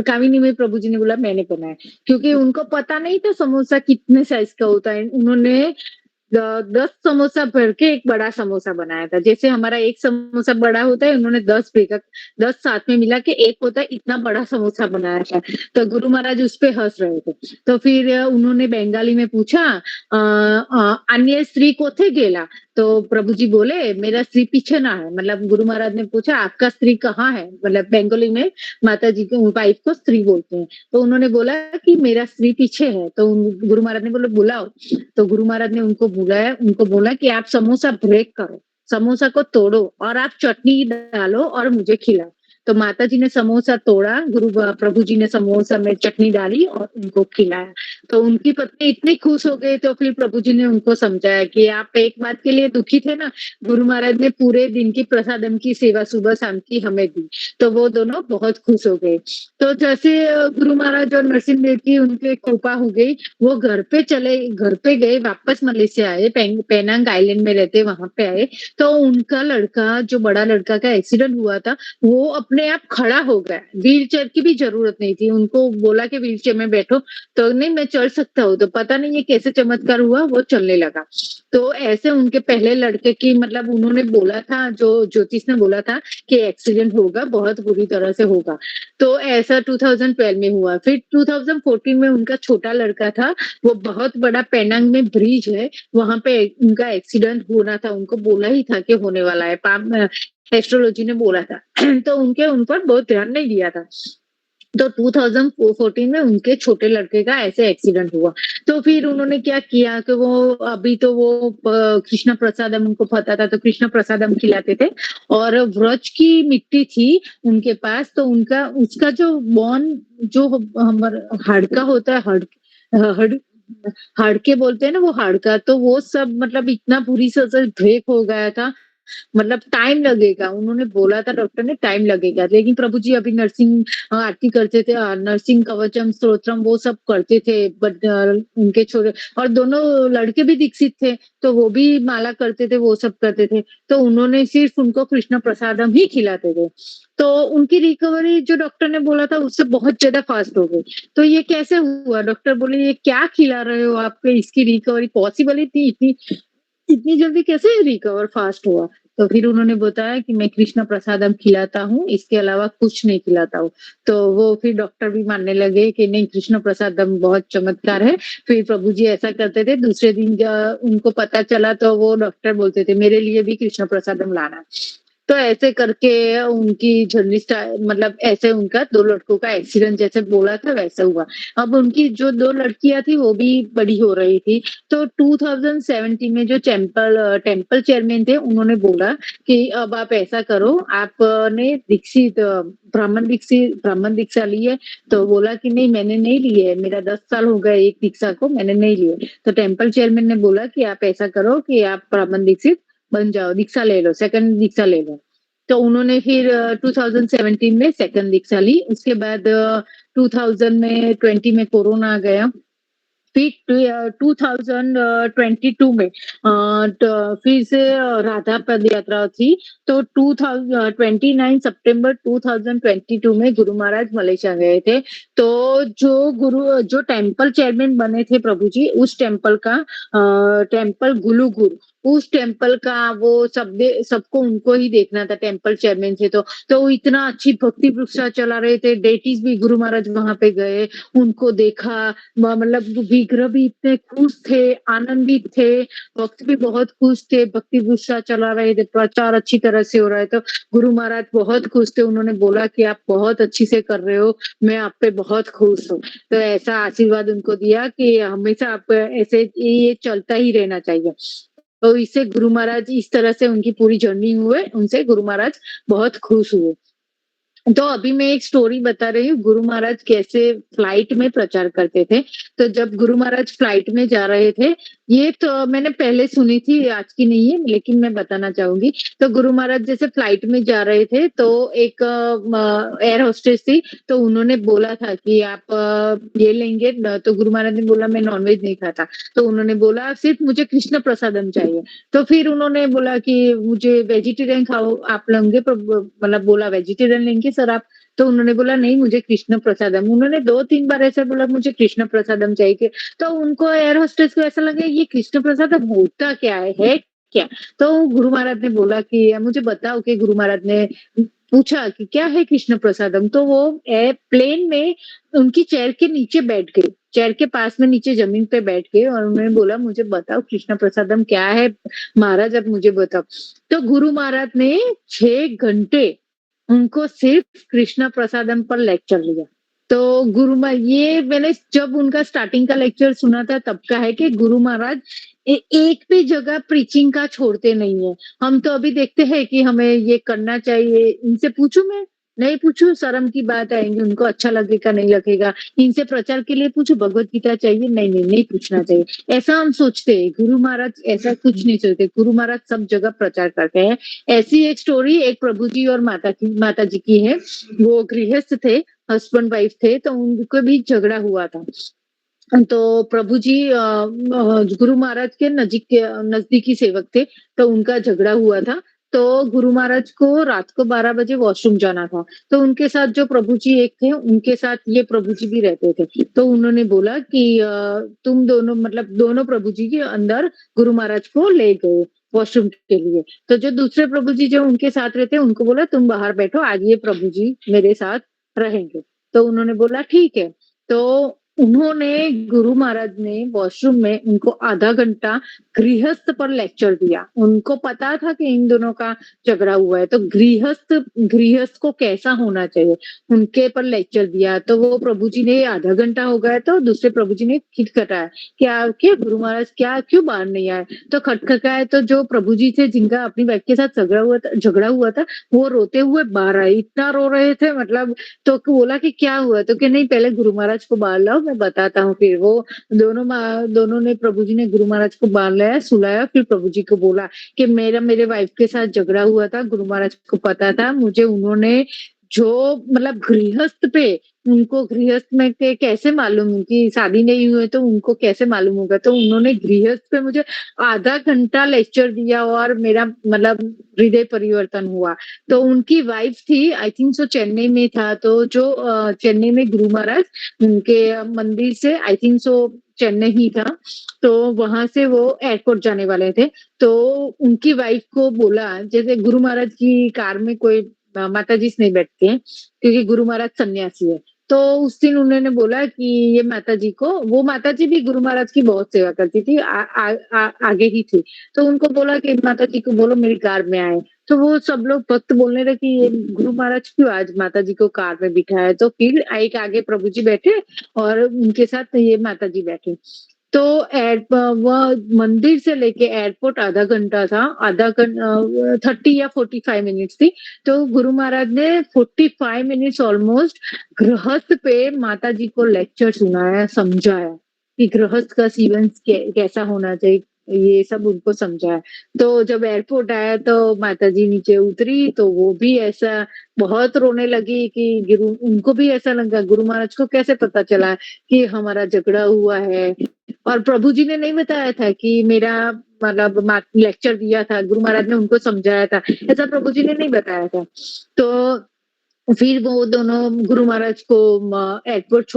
कामिनी में प्रभु जी ने बोला मैंने बनाया, क्योंकि उनको पता नहीं था समोसा कितने साइज का होता है। उन्होंने 10 समोसा भर के एक बड़ा समोसा बनाया था। जैसे हमारा एक समोसा बड़ा होता है, उन्होंने 10 साथ में मिला के एक होता है, इतना बड़ा समोसा बनाया था। तो गुरु महाराज उस पे हंस रहे थे। तो फिर उन्होंने बंगाली में पूछा अन्य स्त्री कोथे गेला? तो प्रभु जी बोले मेरा स्त्री पीछे ना है। मतलब गुरु महाराज ने पूछा आपका स्त्री कहाँ है, मतलब बंगाली में माता जी के वाइफ को स्त्री बोलते हैं। तो उन्होंने बोला कि मेरा स्त्री पीछे है। तो गुरु महाराज ने बोला बुलाओ। तो गुरु महाराज ने उनको बुलाया, उनको बोला कि आप समोसा ब्रेक करो, समोसा को तोड़ो और आप चटनी डालो और मुझे खिलाओ। तो माता जी ने समोसा तोड़ा, प्रभु जी ने समोसा में चटनी डाली और उनको खिलाया। तो उनकी पत्नी इतनी खुश हो गई। तो फिर प्रभु जी ने उनको समझाया कि आप एक बात के लिए दुखी थे ना, गुरु महाराज ने पूरे दिन की प्रसादम की सेवा सुबह शाम की हमें दी। तो वो दोनों बहुत खुश हो गए। तो जैसे गुरु महाराज और नरसिंह देव की उनके कृपा हो गई, वो घर पे गए, वापस मलेशिया आए, पेनांग आइलैंड में रहते वहां पे आए। तो उनका लड़का, जो बड़ा लड़का का एक्सीडेंट हुआ था, वो अपने आप खड़ा हो गया, व्हील चेयर की भी जरूरत नहीं थी। उनको बोला कि व्हील चेयर में बैठो, तो नहीं मैं चल सकता हूँ। तो पता नहीं ये कैसे चमत्कार हुआ, वो चलने लगा। तो ऐसे उनके पहले लड़के की मतलब उन्होंने बोला था, जो ज्योतिष ने बोला था कि एक्सीडेंट होगा, बहुत बुरी तरह से होगा। तो ऐसा 2012 में हुआ। फिर 2014 में उनका छोटा लड़का था, वो बहुत बड़ा पेनांग में ब्रिज है, वहां पे उनका एक्सीडेंट होना था, उनको बोला ही था कि होने वाला है, एस्ट्रोलॉजी ने बोला था। तो उन पर बहुत ध्यान नहीं दिया था। तो 2014 में उनके छोटे लड़के का ऐसे एक्सीडेंट हुआ। तो फिर उन्होंने क्या किया कि वो अभी तो वो कृष्ण प्रसादम उनको पता था, तो कृष्ण प्रसादम खिलाते थे और व्रज की मिट्टी थी उनके पास, तो उनका उसका जो बोन जो हमारा हाड़का होता है, हड़ हाड़के बोलते हैं ना, वो हाड़का, तो वो सब मतलब इतना बुरी तरह से ब्रेक हो गया था, मतलब टाइम लगेगा, उन्होंने बोला था डॉक्टर ने टाइम लगेगा, लेकिन प्रभु जी अभी नर्सिंग आरती करते थे, नर्सिंग कवचम स्तोत्रम वो सब करते थे, बट उनके छोटे और दोनों लड़के भी दीक्षित थे, तो वो भी माला करते थे, वो सब करते थे, तो उन्होंने सिर्फ उनको कृष्ण प्रसादम ही खिलाते थे। तो उनकी रिकवरी जो डॉक्टर ने बोला था उससे बहुत ज्यादा फास्ट हो गई। तो ये कैसे हुआ? डॉक्टर बोले ये क्या खिला रहे हो आप, इसकी रिकवरी पॉसिबल ही थी, इतनी इतनी जल्दी कैसे रिकवर फास्ट हुआ? तो फिर उन्होंने बताया कि मैं कृष्ण प्रसादम खिलाता हूँ, इसके अलावा कुछ नहीं खिलाता हूँ। तो वो फिर डॉक्टर भी मानने लगे कि नहीं, कृष्ण प्रसादम बहुत चमत्कार है। फिर प्रभु जी ऐसा करते थे, दूसरे दिन उनको पता चला तो वो डॉक्टर बोलते थे मेरे लिए भी कृष्ण प्रसादम लाना। तो ऐसे करके उनकी जर्नी मतलब ऐसे उनका 2 लड़कों का एक्सीडेंट जैसे बोला था वैसा हुआ। अब उनकी जो 2 लड़कियाँ थी वो भी बड़ी हो रही थी। तो 2017 में जो टेम्पल चेयरमैन थे उन्होंने बोला कि अब आप ऐसा करो, आपने ब्राह्मण दीक्षा ली है? तो बोला कि नहीं मैंने नहीं ली है, मेरा 10 साल हो गए एक दीक्षा को, मैंने नहीं ली है। तो टेम्पल चेयरमैन ने बोला कि आप ऐसा करो कि आप ब्राह्मण दीक्षित बन जाओ, दीक्षा ले लो, सेकंड दीक्षा ले लो। तो उन्होंने फिर 2017 में सेकंड दीक्षा ली। उसके बाद 2000 में 20 में कोरोना आ गया। फिर 2022 में फिर से राधा पद यात्रा थी। तो 29 सितंबर 2022 में गुरु महाराज मलेशिया गए थे। तो जो टेम्पल चेयरमैन बने थे प्रभु जी, उस टेम्पल का टेम्पल गुलुगुरु, उस टेम्पल का वो सबको उनको ही देखना था, टेम्पल चेयरमैन थे तो वो इतना अच्छी भक्ति वृक्षा चला रहे थे, डेटीज भी गुरु महाराज वहां पे गए, उनको देखा, मतलब विग्रह भी इतने खुश थे, आनंदित थे, भक्त भी बहुत खुश थे, भक्ति वृक्षा चला रहे थे, प्रचार अच्छी तरह से हो रहा है, तो गुरु महाराज बहुत खुश थे, उन्होंने बोला कि आप बहुत अच्छी से कर रहे हो, मैं आप पे बहुत खुश हूँ। तो ऐसा आशीर्वाद उनको दिया कि हमेशा आप ऐसे ये चलता ही रहना चाहिए। तो इससे गुरु महाराज इस तरह से उनकी पूरी जर्नी हुए, उनसे गुरु महाराज बहुत खुश हुए। तो अभी मैं एक स्टोरी बता रही हूँ, गुरु महाराज कैसे फ्लाइट में प्रचार करते थे। तो जब गुरु महाराज फ्लाइट में जा रहे थे, ये तो मैंने पहले सुनी थी, आज की नहीं है, लेकिन मैं बताना चाहूंगी। तो गुरु महाराज जैसे फ्लाइट में जा रहे थे, तो एक एयर होस्टेस थी, तो उन्होंने बोला था कि आप ये लेंगे तो गुरु महाराज ने बोला मैं नॉनवेज नहीं खाता। तो उन्होंने बोला सिर्फ मुझे कृष्ण प्रसादम चाहिए। तो फिर उन्होंने बोला कि मुझे वेजिटेरियन खाओ आप लेंगे, मतलब बोला वेजिटेरियन लेंगे सर आप? तो उन्होंने बोला नहीं मुझे कृष्ण प्रसादम। उन्होंने 2-3 बार ऐसा बोला मुझे कृष्ण प्रसादम चाहिए। तो उनको एयर होस्टेस को ऐसा लगा ये कृष्ण प्रसादम होता क्या है क्या? तो गुरु महाराज ने बोला कि मुझे बताओ, कि गुरु महाराज ने पूछा कि क्या है कृष्ण प्रसादम? तो वो प्लेन में उनकी चेयर के नीचे बैठ गए, चेयर के पास में नीचे जमीन पे बैठ गए, और उन्होंने बोला मुझे बताओ कृष्ण प्रसादम क्या है महाराज, अब मुझे बताओ। तो गुरु महाराज ने 6 घंटे उनको सिर्फ कृष्ण प्रसादम पर लेक्चर लिया। तो ये मैंने जब उनका स्टार्टिंग का लेक्चर सुना था तब का है कि गुरु महाराज एक भी जगह प्रीचिंग का छोड़ते नहीं है। हम तो अभी देखते हैं कि हमें ये करना चाहिए, इनसे पूछूं मैं? नहीं पूछू, शर्म की बात आएंगी, उनको अच्छा लगेगा नहीं लगेगा। इनसे प्रचार के लिए पूछो भगवत गीता चाहिए, नहीं नहीं नहीं पूछना चाहिए, ऐसा हम सोचते हैं। गुरु महाराज ऐसा कुछ नहीं सोचते, गुरु महाराज सब जगह प्रचार करते हैं। ऐसी एक स्टोरी एक प्रभु जी और माता जी की है। वो गृहस्थ थे, हस्बैंड वाइफ थे, तो उनको भी झगड़ा हुआ था। तो प्रभु जी गुरु महाराज के नजदीकी सेवक थे, तो उनका झगड़ा हुआ था। तो गुरु महाराज को रात को 12 बजे वॉशरूम जाना था। तो उनके साथ जो प्रभु जी एक थे, उनके साथ ये प्रभु जी भी रहते थे। तो उन्होंने बोला कि तुम दोनों, मतलब दोनों प्रभु जी के अंदर गुरु महाराज को ले गए वॉशरूम के लिए। तो जो दूसरे प्रभु जी जो उनके साथ रहते, उनको बोला तुम बाहर बैठो, आज ये प्रभु जी मेरे साथ रहेंगे। तो उन्होंने बोला ठीक है। तो उन्होंने गुरु महाराज ने वॉशरूम में उनको आधा घंटा गृहस्थ पर लेक्चर दिया। उनको पता था कि इन दोनों का झगड़ा हुआ है, तो गृहस्थ गृहस्थ को कैसा होना चाहिए, उनके पर लेक्चर दिया। तो वो प्रभु जी ने आधा घंटा हो गया तो दूसरे प्रभु जी ने खटखटाया, क्या गुरु महाराज क्या क्यों बाहर नहीं आए? तो खटखटाया तो जो प्रभु जी थे जिनका अपनी वाइफ के साथ झगड़ा हुआ था, वो रोते हुए बाहर आए। इतना रो रहे थे मतलब, तो बोला कि क्या हुआ? तो कि नहीं पहले गुरु महाराज को बाहर लाओ, मैं बताता हूँ। फिर वो दोनों ने प्रभु जी ने गुरु महाराज को बाहर लाया, सुलाया, फिर प्रभु जी को बोला कि मेरे वाइफ के साथ झगड़ा हुआ था, गुरु महाराज को पता था, मुझे उन्होंने जो मतलब गृहस्थ पे, उनको गृहस्थ में के कैसे मालूम, उनकी शादी नहीं हुई तो उनको कैसे मालूम होगा? तो उन्होंने गृहस्थ पे मुझे आधा घंटा लेक्चर दिया और मेरा मतलब हृदय परिवर्तन हुआ। तो उनकी वाइफ थी, आई थिंक सो चेन्नई में था, तो जो चेन्नई में गुरु महाराज उनके मंदिर से आई थिंक सो चेन्नई ही था, तो वहां से वो एयरपोर्ट जाने वाले थे। तो उनकी वाइफ को बोला, जैसे गुरु महाराज की कार में कोई माता जी नहीं बैठते हैं क्योंकि गुरु महाराज सन्यासी है। तो उस दिन उन्होंने बोला कि ये माता जी को, वो माता जी भी गुरु महाराज की बहुत सेवा करती थी, आगे ही थी। तो उनको बोला कि माता जी को बोलो मेरी कार में आए। तो वो सब लोग भक्त बोलने लगे कि ये गुरु महाराज क्यों आज माता जी को कार में बिठाया है? तो फिर एक आगे प्रभु जी बैठे और उनके साथ ये माता जी बैठे। तो वह मंदिर से लेके एयरपोर्ट आधा घंटा था, 30 या 45 मिनट्स थी। तो गुरु महाराज ने 45 मिनट्स ऑलमोस्ट गृहस्थ पे माता जी को लेक्चर सुनाया, समझाया कि गृहस्थ का जीवन कैसा होना चाहिए, ये सब उनको समझाया। तो जब एयरपोर्ट आया तो माता जी नीचे उतरी तो वो भी ऐसा बहुत रोने लगी कि गुरु, उनको भी ऐसा लगा गुरु महाराज को कैसे पता चला कि हमारा झगड़ा हुआ है। और प्रभु जी ने नहीं बताया था कि मेरा मतलब लेक्चर दिया था, गुरु महाराज ने उनको समझाया था, ऐसा प्रभु जी ने नहीं बताया था। तो फिर वो दोनों गुरु महाराज को एयरपोर्ट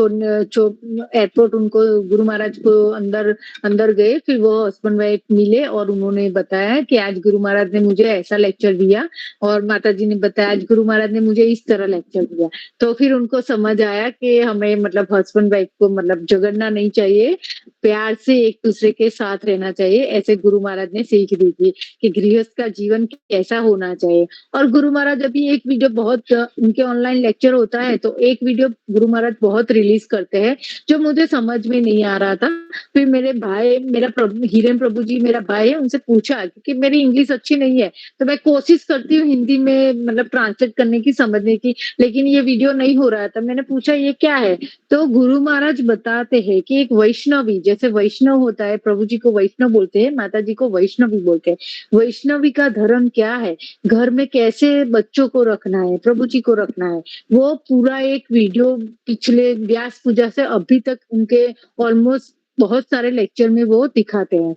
उनको गुरु महाराज को अंदर अंदर गए। फिर वो हस्बैंड वाइफ मिले और उन्होंने बताया कि आज गुरु महाराज ने मुझे ऐसा लेक्चर दिया, और माता जी ने बताया आज गुरु महाराज ने मुझे इस तरह लेक्चर दिया। तो फिर उनको समझ आया कि हमें मतलब हस्बैंड वाइफ को मतलब झगड़ना नहीं चाहिए, प्यार से एक दूसरे के साथ रहना चाहिए, ऐसे गुरु महाराज ने सीख दी थी कि गृहस्थ का जीवन कैसा होना चाहिए। और गुरु महाराज अभी एक वीडियो बहुत उनके ऑनलाइन लेक्चर होता है तो एक वीडियो गुरु महाराज बहुत रिलीज करते हैं जो मुझे समझ में नहीं आ रहा था। फिर मेरे भाई, मेरा हिरेन प्रभु जी मेरा भाई है, उनसे पूछा क्योंकि मेरी इंग्लिश अच्छी नहीं है तो मैं कोशिश करती हूँ हिंदी में मतलब ट्रांसलेट करने की, समझने की, लेकिन ये वीडियो नहीं हो रहा था। मैंने पूछा ये क्या है? तो गुरु महाराज बताते हैं कि एक वैष्णवी, जैसे वैष्णव होता है, प्रभु जी को वैष्णव बोलते हैं, माता जी को वैष्णवी बोलते हैं। वैष्णवी का धर्म क्या है, घर में कैसे बच्चों को रखना है, प्रभु जी को रखना है, वो पूरा एक वीडियो पिछले व्यास पूजा से अभी तक उनके ऑलमोस्ट बहुत सारे लेक्चर में वो दिखाते हैं।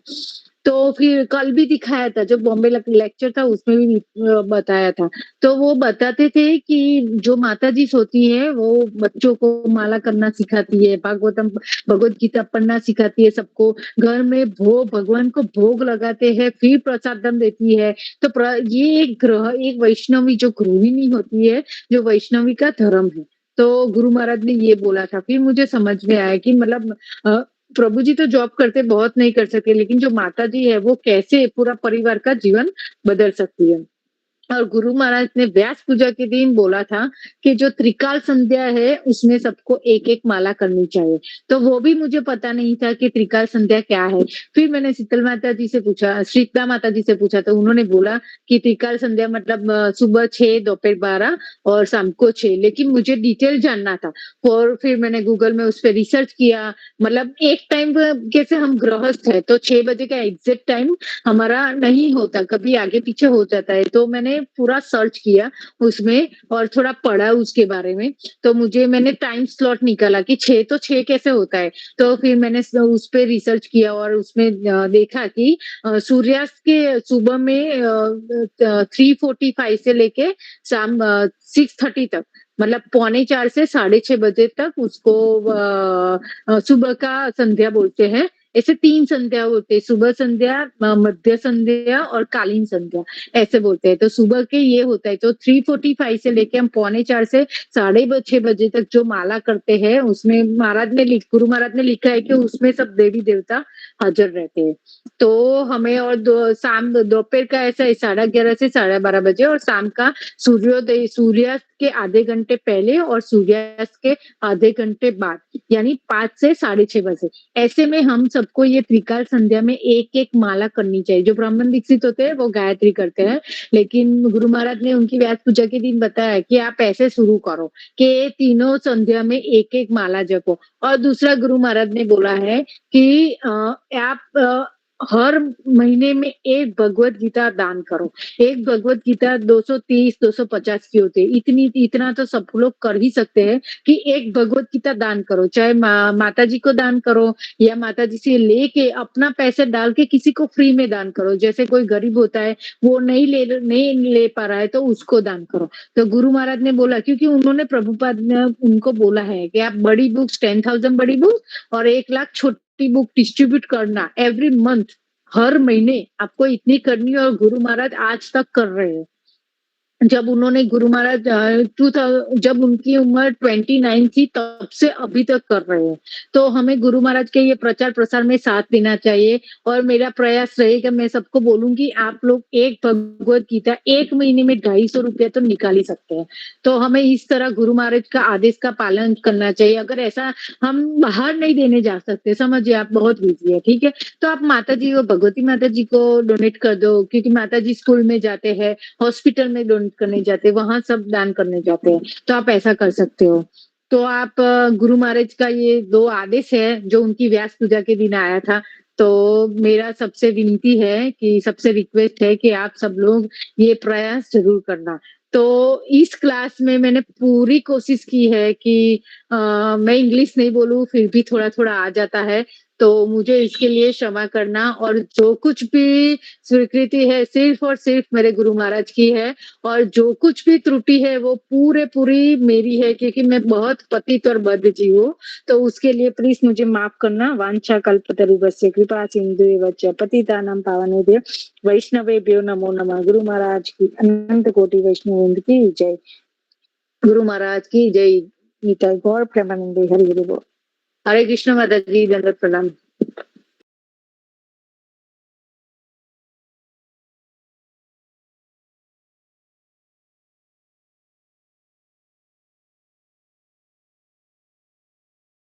तो फिर कल भी दिखाया था, जो बॉम्बे लेक्चर था उसमें भी बताया था। तो वो बताते थे कि जो माता जी होती है वो बच्चों को माला करना सिखाती है, भगवत गीता पढ़ना सिखाती है, सबको घर में भगवान को भोग लगाते हैं, फिर प्रसादम देती है। तो ये एक वैष्णवी जो गृहिणी होती है, जो वैष्णवी का धर्म है। तो गुरु महाराज ने ये बोला था, फिर मुझे समझ में आया कि मतलब प्रभु जी तो जॉब करते बहुत नहीं कर सके, लेकिन जो माता जी है वो कैसे पूरा परिवार का जीवन बदल सकती है। और गुरु महाराज ने व्यास पूजा के दिन बोला था कि जो त्रिकाल संध्या है उसमें सबको एक एक माला करनी चाहिए। तो वो भी मुझे पता नहीं था कि त्रिकाल संध्या क्या है। फिर मैंने शीतल माता जी से पूछा, शीतला माता जी से पूछा, तो उन्होंने बोला कि त्रिकाल संध्या मतलब सुबह 6, दोपहर 12 और शाम को 6, लेकिन मुझे डिटेल जानना था। और फिर मैंने गूगल में उस पर रिसर्च किया, मतलब एक टाइम कैसे हम गृहस्थ है तो 6 बजे का एग्जैक्ट टाइम हमारा नहीं होता, कभी आगे पीछे हो जाता है। तो मैंने पूरा सर्च किया उसमें और थोड़ा पढ़ा उसके बारे में। तो मैंने टाइम स्लॉट निकाला कि 6 तो 6 कैसे होता है। तो फिर मैंने उस पे रिसर्च किया और उसमें देखा कि सूर्यास्त के सुबह में 3:45 से लेके शाम 6:30 तक, मतलब 3:45 से 6:30 बजे तक उसको सुबह का संध्या बोलते हैं। ऐसे 3 संध्या होते हैं, सुबह संध्या, मध्य संध्या और कालीन संध्या, ऐसे बोलते हैं। तो सुबह के ये होता है, तो 3:45 से लेके हम पौने 4 से 6:30 बजे तक जो माला करते हैं, उसमें गुरु महाराज ने लिखा है कि उसमें सब देवी देवता हाजिर रहते हैं। तो हमें और दोपहर का ऐसा है 11:30 से 12:30 बजे, और शाम का सूर्यास्त के आधे घंटे पहले और सूर्यास्त के आधे घंटे बाद, यानी 5 से 6:30 बजे। ऐसे में हम सबको ये त्रिकाल संध्या में एक-एक माला करनी चाहिए। जो ब्राह्मण दीक्षित होते हैं वो गायत्री करते हैं, लेकिन गुरु महाराज ने उनकी व्यास पूजा के दिन बताया कि आप ऐसे शुरू करो कि तीनों संध्या में एक-एक माला जपो। और दूसरा गुरु महाराज ने बोला है कि आप हर महीने में एक भगवत गीता दान करो। एक भगवत गीता 230-250 की होती है। इतना तो सब लोग कर ही सकते हैं कि एक भगवत गीता दान करो, चाहे माता जी को दान करो या माता जी से लेके अपना पैसे डाल के किसी को फ्री में दान करो। जैसे कोई गरीब होता है, वो नहीं ले पा रहा है, तो उसको दान करो। तो गुरु महाराज ने बोला, क्योंकि उन्होंने प्रभुपाद ने उनको बोला है कि आप बड़ी बुक्स 10,000 बड़ी बुक और 1,00,000 छोटी बुक डिस्ट्रीब्यूट करना एवरी मंथ, हर महीने आपको इतनी करनी है। और गुरु महाराज आज तक कर रहे हैं। जब उन्होंने गुरु महाराज जब उनकी उम्र 29 थी, तब से अभी तक कर रहे हैं। तो हमें गुरु महाराज के ये प्रचार प्रसार में साथ देना चाहिए। और मेरा प्रयास रहेगा, मैं सबको बोलूंगी, आप लोग एक भगवत गीता एक महीने में 250 रुपया तो निकाल ही सकते हैं। तो हमें इस तरह गुरु महाराज का आदेश का पालन करना चाहिए। अगर ऐसा हम बाहर नहीं देने जा सकते, समझिए आप बहुत बिजी है, ठीक है, तो आप माता जी को, भगवती माता जी को डोनेट कर दो, क्योंकि माता जी स्कूल में जाते हैं, हॉस्पिटल में डोनेट करने जाते हैं, वहां सब दान करने जाते हैं, तो आप ऐसा कर सकते हो। तो आप गुरु महाराज का ये 2 आदेश है जो उनकी व्यास पूजा के दिन आया था। तो मेरा सबसे विनती है कि, सबसे रिक्वेस्ट है कि आप सब लोग ये प्रयास जरूर करना। तो इस क्लास में मैंने पूरी कोशिश की है कि मैं इंग्लिश नहीं बोलूं, फिर भी थोड़ा थोड़ा आ जाता है, तो मुझे इसके लिए क्षमा करना। और जो कुछ भी स्वीकृति है सिर्फ और सिर्फ मेरे गुरु महाराज की है, और जो कुछ भी त्रुटि है वो पूरी मेरी है, क्योंकि मैं बहुत पतित और बद्ध जीव हूँ। तो उसके लिए प्लीज मुझे माफ करना। वांछा कल्पतरुभ्यश्च कृपा सिंधुएव च पतितानां पावनेभ्यो वैष्णवेभ्यो नमो नमः। गुरु महाराज की अनंत कोटि वैष्णव की जय। गुरु महाराज की जय। गीता गौर प्रेमानंदे हरि हरि बोल। हरे कृष्ण माता जी, दंडवत प्रणाम।